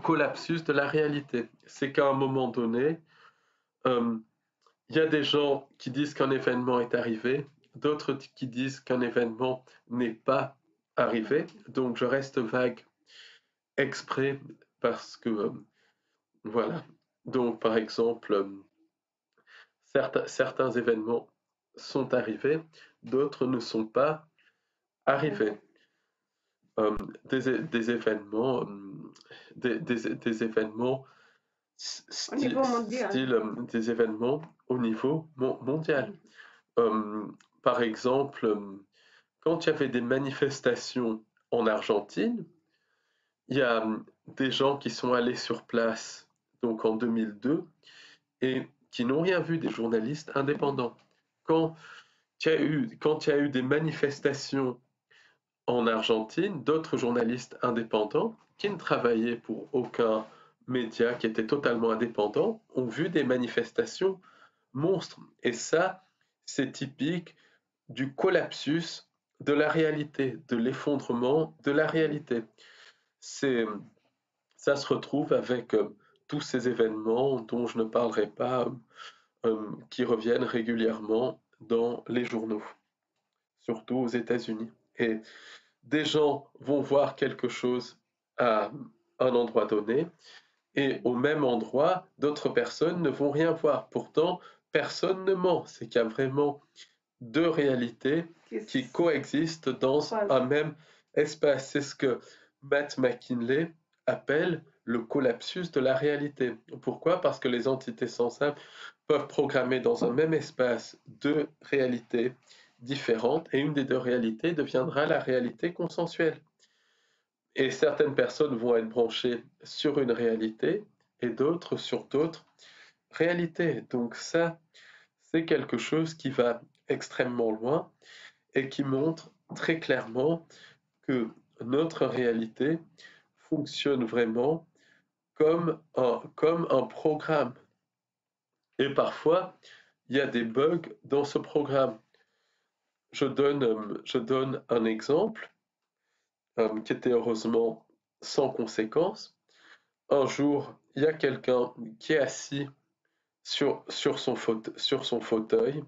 collapsus de la réalité. C'est qu'à un moment donné, euh, il y a des gens qui disent qu'un événement est arrivé, d'autres qui disent qu'un événement n'est pas arrivé. Donc je reste vague exprès parce que voilà. Donc par exemple, certains événements sont arrivés, d'autres ne sont pas arrivés. Des événements, des événements Au niveau mondial. style des événements au niveau mondial. Par exemple, quand il y avait des manifestations en Argentine, il y a des gens qui sont allés sur place, donc en 2002, et qui n'ont rien vu, des journalistes indépendants. Quand quand il y a eu des manifestations en Argentine, d'autres journalistes indépendants qui ne travaillaient pour aucun média, qui étaient totalement indépendants, ont vu des manifestations monstres. Et ça, c'est typique du collapsus de la réalité, de l'effondrement de la réalité. C'est, ça se retrouve avec tous ces événements dont je ne parlerai pas, qui reviennent régulièrement dans les journaux, surtout aux États-Unis. Et des gens vont voir quelque chose à un endroit donné, et au même endroit, d'autres personnes ne vont rien voir. Pourtant, personne ne ment. C'est qu'il y a vraiment deux réalités qui coexistent dans un même espace. C'est ce que Matt McKinley appelle le collapsus de la réalité. Pourquoi? Parce que les entités sensibles peuvent programmer dans un même espace deux réalités différentes, et une des deux réalités deviendra la réalité consensuelle. Et certaines personnes vont être branchées sur une réalité et d'autres sur d'autres réalités. Donc ça, c'est quelque chose qui va extrêmement loin et qui montre très clairement que notre réalité fonctionne vraiment comme un programme. Et parfois, il y a des bugs dans ce programme. Je donne un exemple qui était heureusement sans conséquence. Un jour, il y a quelqu'un qui est assis sur son fauteuil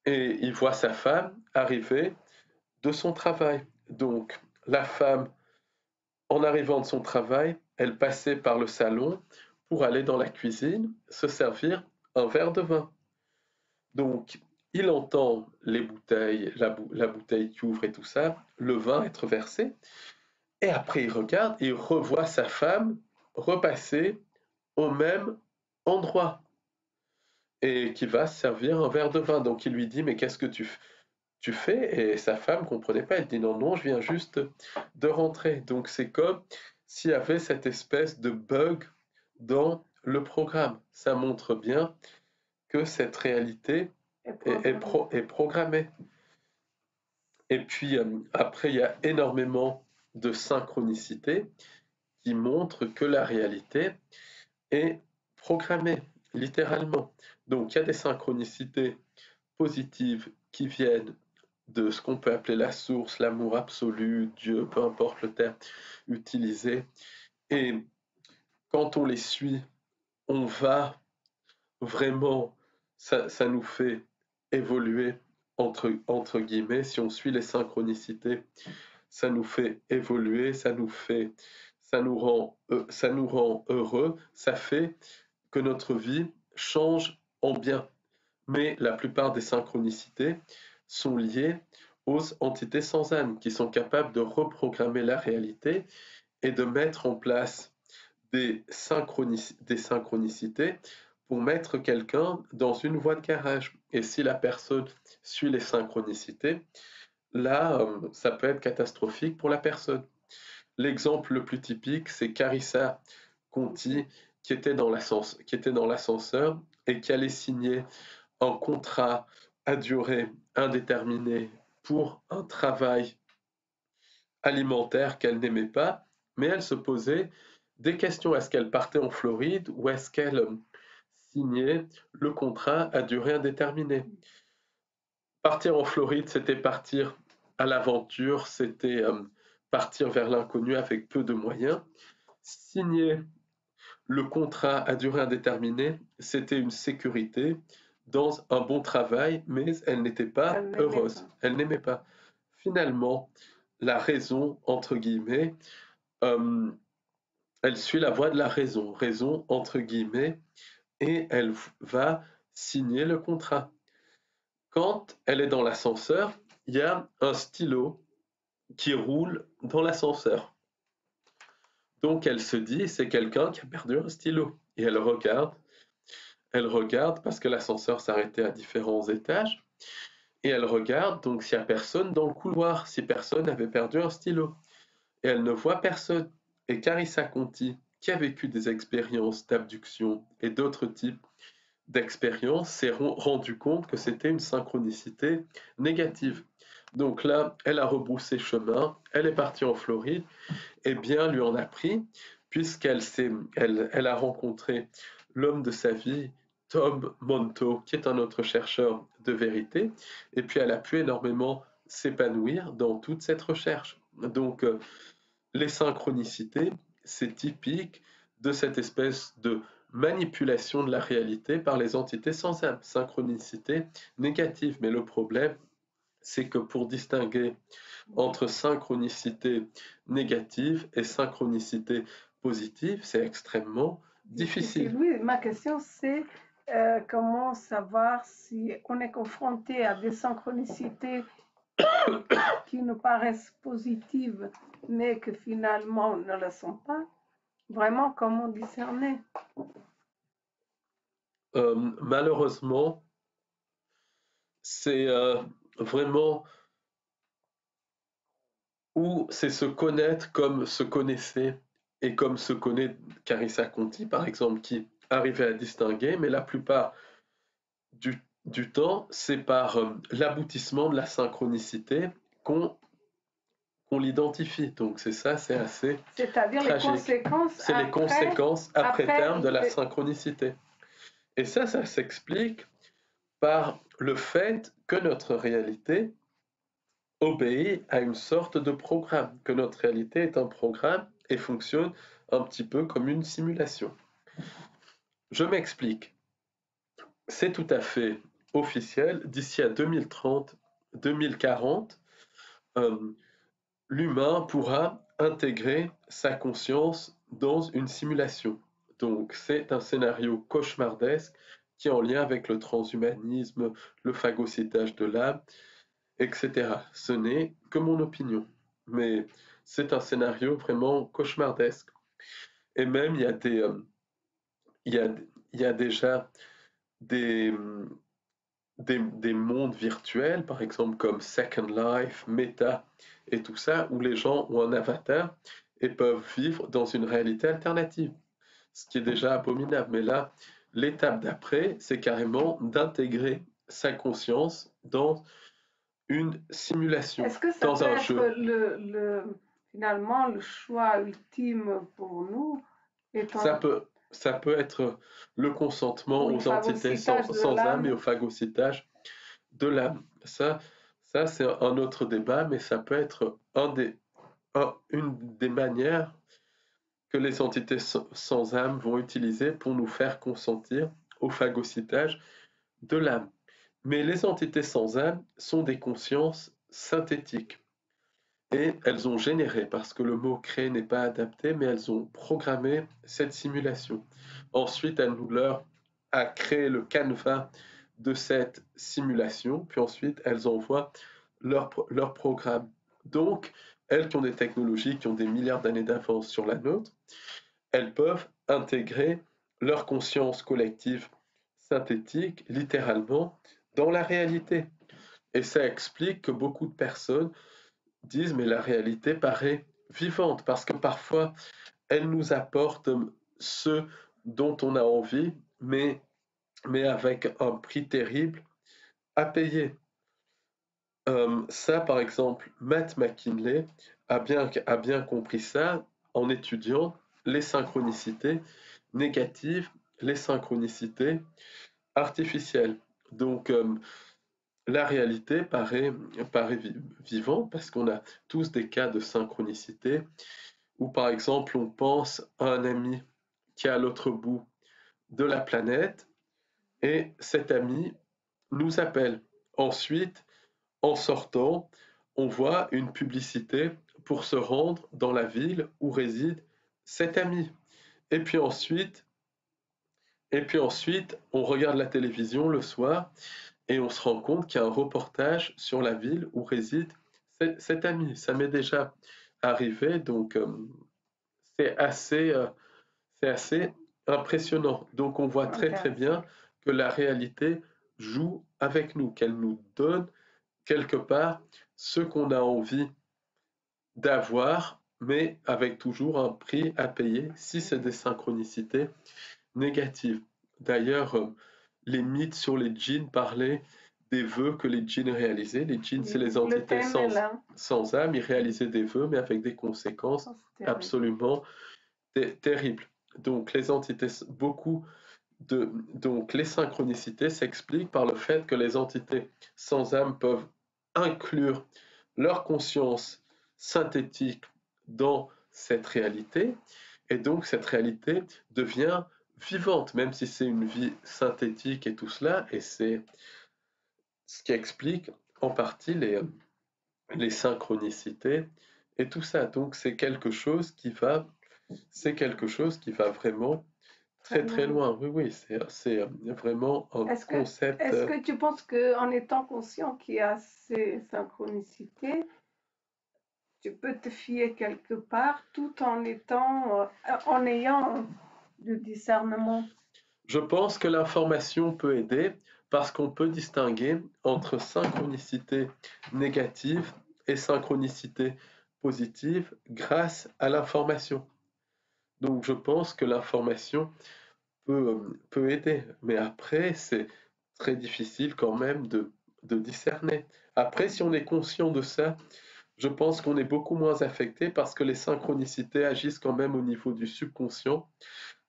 et il voit sa femme arriver de son travail. Donc, la femme, en arrivant de son travail, elle passait par le salon pour aller dans la cuisine se servir un verre de vin. Donc, il entend les bouteilles, la bouteille qui ouvre et tout ça, le vin être versé, et après il regarde et il revoit sa femme repasser au même endroit et qui va se servir un verre de vin. Donc il lui dit, mais qu'est-ce que tu fais? Et sa femme ne comprenait pas, elle dit, non, non, je viens juste de rentrer. Donc c'est comme s'il y avait cette espèce de bug dans le programme. Ça montre bien que cette réalité est programmée. Et puis après, il y a énormément de synchronicité qui montrent que la réalité est programmée, littéralement. Donc il y a des synchronicités positives qui viennent de ce qu'on peut appeler la source, l'amour absolu, Dieu, peu importe le terme utilisé. Et quand on les suit, on va vraiment, ça nous fait évoluer, entre guillemets, si on suit les synchronicités, ça nous fait évoluer, ça nous rend heureux, ça fait que notre vie change en bien. Mais la plupart des synchronicités sont liées aux entités sans âme qui sont capables de reprogrammer la réalité et de mettre en place des synchronicités pour mettre quelqu'un dans une voie de garage. Et si la personne suit les synchronicités, là, ça peut être catastrophique pour la personne. L'exemple le plus typique, c'est Carissa Conti qui était dans l'ascenseur et qui allait signer un contrat à durée indéterminée pour un travail alimentaire qu'elle n'aimait pas, mais elle se posait des questions. Est-ce qu'elle partait en Floride ou est-ce qu'elle signait le contrat à durée indéterminée? Partir en Floride, c'était partir à l'aventure, c'était partir vers l'inconnu avec peu de moyens. Signer le contrat à durée indéterminée, c'était une sécurité dans un bon travail, mais elle n'était pas heureuse. Elle n'aimait pas. Finalement, la raison, entre guillemets, elle suit la voie de la raison entre guillemets, et elle va signer le contrat. Quand elle est dans l'ascenseur, il y a un stylo qui roule dans l'ascenseur. Donc elle se dit, c'est quelqu'un qui a perdu un stylo. Et elle regarde parce que l'ascenseur s'arrêtait à différents étages. Et elle regarde donc s'il n'y a personne dans le couloir, si personne avait perdu un stylo. Et elle ne voit personne. Et Carissa Conti, qui a vécu des expériences d'abduction et d'autres types d'expériences, s'est rendu compte que c'était une synchronicité négative. Donc là, elle a rebroussé chemin, elle est partie en Floride, et bien lui en a pris, puisqu'elle elle a rencontré l'homme de sa vie, Tom Monto, qui est un autre chercheur de vérité, et puis elle a pu énormément s'épanouir dans toute cette recherche. Donc, les synchronicités, c'est typique de cette espèce de manipulation de la réalité par les entités sans âme. Synchronicité négative, mais le problème, c'est que pour distinguer entre synchronicité négative et synchronicité positive, c'est extrêmement difficile. Oui, ma question c'est comment savoir si on est confronté à des synchronicités qui nous paraissent positives, mais que finalement ne le sont pas. Vraiment, comment discerner? Malheureusement, c'est vraiment ou c'est se connaître comme se connaissait et comme se connaît Carissa Conti, par exemple, qui arrivait à distinguer, mais la plupart du du temps, c'est par l'aboutissement de la synchronicité qu'on l'identifie. Donc c'est ça, c'est assez C'est-à-dire les tragique. conséquences C'est les conséquences après terme de la synchronicité. Et ça s'explique par le fait que notre réalité obéit à une sorte de programme, que notre réalité est un programme et fonctionne un petit peu comme une simulation. Je m'explique. C'est tout à fait officiel. D'ici à 2030, 2040, l'humain pourra intégrer sa conscience dans une simulation. Donc c'est un scénario cauchemardesque qui est en lien avec le transhumanisme, le phagocytage de l'âme, etc. Ce n'est que mon opinion, mais c'est un scénario vraiment cauchemardesque. Et même il y a déjà des, des mondes virtuels, par exemple comme Second Life, Meta et tout ça, où les gens ont un avatar et peuvent vivre dans une réalité alternative, ce qui est déjà abominable. Mais là, l'étape d'après, c'est carrément d'intégrer sa conscience dans une simulation, Est-ce que ça dans peut un être jeu. finalement le choix ultime pour nous, étant Ça peut être le consentement oui, aux entités phagocytage de sans âme et l'âme. au phagocytage de l'âme. Ça c'est un autre débat, mais ça peut être une des manières que les entités sans âme vont utiliser pour nous faire consentir au phagocytage de l'âme. Mais les entités sans âme sont des consciences synthétiques. Et elles ont généré, parce que le mot créer n'est pas adapté, mais elles ont programmé cette simulation. Ensuite, leur a créé le canevas de cette simulation, puis ensuite elles envoient leur programme. Donc, elles qui ont des technologies, qui ont des milliards d'années d'avance sur la nôtre, elles peuvent intégrer leur conscience collective synthétique, littéralement, dans la réalité. Et ça explique que beaucoup de personnes disent mais la réalité paraît vivante parce que parfois elle nous apporte ce dont on a envie, mais avec un prix terrible à payer. Ça, par exemple, Matt McKinley a bien compris ça en étudiant les synchronicités négatives, les synchronicités artificielles. Donc, la réalité paraît vivante parce qu'on a tous des cas de synchronicité où, par exemple, on pense à un ami qui est à l'autre bout de la planète et cet ami nous appelle. Ensuite, en sortant, on voit une publicité pour se rendre dans la ville où réside cet ami. Et puis ensuite, on regarde la télévision le soir et on se rend compte qu'il y a un reportage sur la ville où réside cet ami. Ça m'est déjà arrivé, donc c'est assez impressionnant. Donc on voit très très bien que la réalité joue avec nous, qu'elle nous donne quelque part ce qu'on a envie d'avoir, mais avec toujours un prix à payer si c'est des synchronicités négatives. D'ailleurs, les mythes sur les djinns parlaient des vœux que les djinns réalisaient. Les djinns, c'est les entités sans âme. Ils réalisaient des vœux, mais avec des conséquences absolument terribles. Donc, les entités, donc les synchronicités s'expliquent par le fait que les entités sans âme peuvent inclure leur conscience synthétique dans cette réalité, et donc cette réalité devient vivante, même si c'est une vie synthétique et tout cela, et c'est ce qui explique en partie les synchronicités et tout ça. Donc c'est quelque chose qui va vraiment très très loin. Oui, oui, c'est vraiment un concept. Est-ce que tu penses qu'en étant conscient qu'il y a ces synchronicités, tu peux te fier quelque part tout en en ayant du discernement? Je pense que l'information peut aider parce qu'on peut distinguer entre synchronicité négative et synchronicité positive grâce à l'information. Donc je pense que l'information peut aider, mais après c'est très difficile quand même de discerner. Après, si on est conscient de ça, je pense qu'on est beaucoup moins affecté parce que les synchronicités agissent quand même au niveau du subconscient.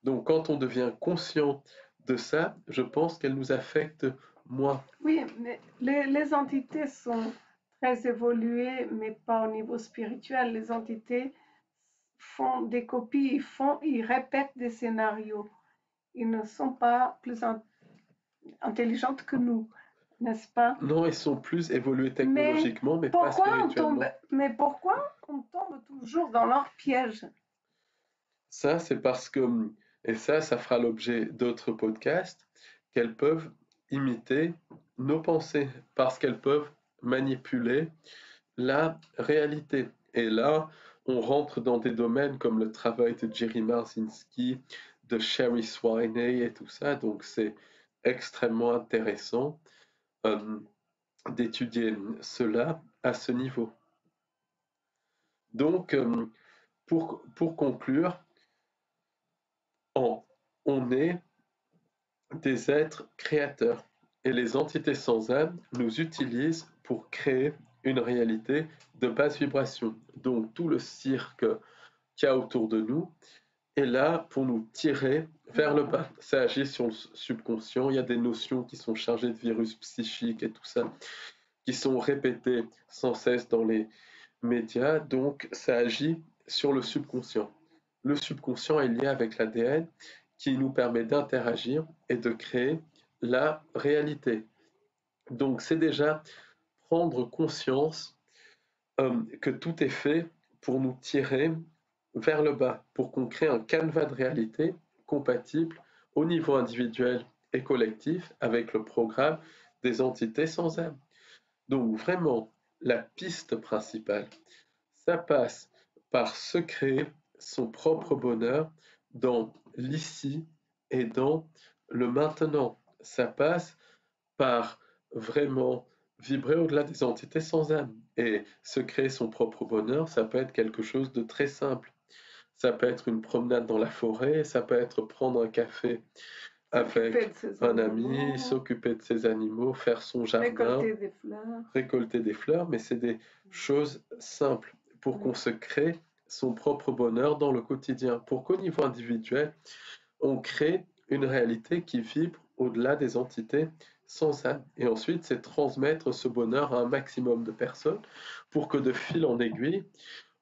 Donc, quand on devient conscient de ça, je pense qu'elle nous affecte moins. Oui, mais les entités sont très évoluées, mais pas au niveau spirituel. Les entités font des copies, ils répètent des scénarios. Ils ne sont pas plus intelligentes que nous, n'est-ce pas? Non, ils sont plus évolués Mais technologiquement, mais pas spirituellement. pourquoi on tombe toujours dans leur piège? Ça, c'est parce que, et ça fera l'objet d'autres podcasts, qu'elles peuvent imiter nos pensées, parce qu'elles peuvent manipuler la réalité. Et là, on rentre dans des domaines comme le travail de Jerry Marzinsky, de Sherry Swiney et tout ça, donc c'est extrêmement intéressant d'étudier cela à ce niveau. Donc, pour conclure, on est des êtres créateurs et les entités sans âme nous utilisent pour créer une réalité de basse vibration. Donc tout le cirque qu'il y a autour de nous est là pour nous tirer vers le bas. Ça agit sur le subconscient, il y a des notions qui sont chargées de virus psychiques et tout ça, qui sont répétées sans cesse dans les médias, donc ça agit sur le subconscient. Le subconscient est lié avec l'ADN qui nous permet d'interagir et de créer la réalité. Donc c'est déjà prendre conscience que tout est fait pour nous tirer vers le bas, pour qu'on crée un canevas de réalité compatible au niveau individuel et collectif avec le programme des entités sans âme. Donc vraiment, la piste principale, ça passe par se créer son propre bonheur dans l'ici et dans le maintenant. Ça passe par vraiment vibrer au-delà des entités sans âme. Et se créer son propre bonheur, ça peut être quelque chose de très simple. Ça peut être une promenade dans la forêt, ça peut être prendre un café avec un ami, s'occuper de ses animaux, faire son jardin, récolter des fleurs, mais c'est des choses simples pour qu'on se crée son propre bonheur dans le quotidien, pour qu'au niveau individuel, on crée une réalité qui vibre au-delà des entités sans âme. Et ensuite, c'est transmettre ce bonheur à un maximum de personnes pour que de fil en aiguille,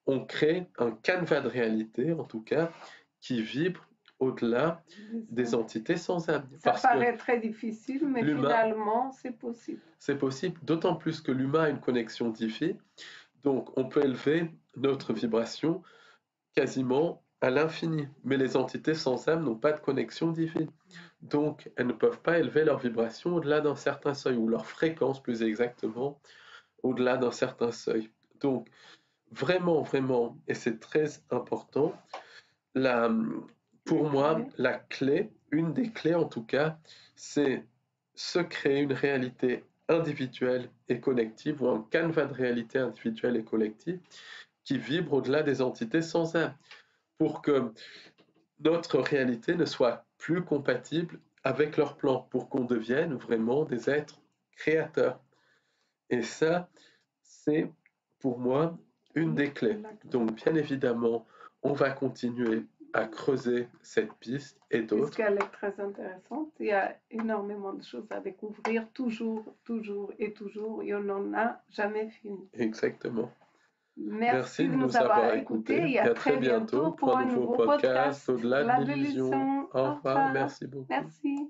on crée un canevas de réalité, en tout cas, qui vibre au-delà des entités sans âme. Ça paraît très difficile, mais finalement, c'est possible. C'est possible, d'autant plus que l'humain a une connexion divine, donc on peut élever notre vibration quasiment à l'infini. Mais les entités sans âme n'ont pas de connexion divine. Donc elles ne peuvent pas élever leur vibration au-delà d'un certain seuil, ou leur fréquence plus exactement, au-delà d'un certain seuil. Donc vraiment, vraiment, et c'est très important, pour moi, la clé, une des clés en tout cas, c'est se créer une réalité individuelle et collective, ou un canevas de réalité individuelle et collective qui vibre au-delà des entités sans âme, pour que notre réalité ne soit plus compatible avec leur plan, pour qu'on devienne vraiment des êtres créateurs. Et ça, c'est pour moi une des clés. Donc bien évidemment, on va continuer à creuser cette piste et d'autres. Puisqu'elle est très intéressante, il y a énormément de choses à découvrir, toujours, toujours et toujours, et on n'en a jamais fini. Exactement. Merci de nous avoir écoutés et à très bientôt pour un nouveau podcast au-delà de l'illusion. Au revoir, merci beaucoup. Merci.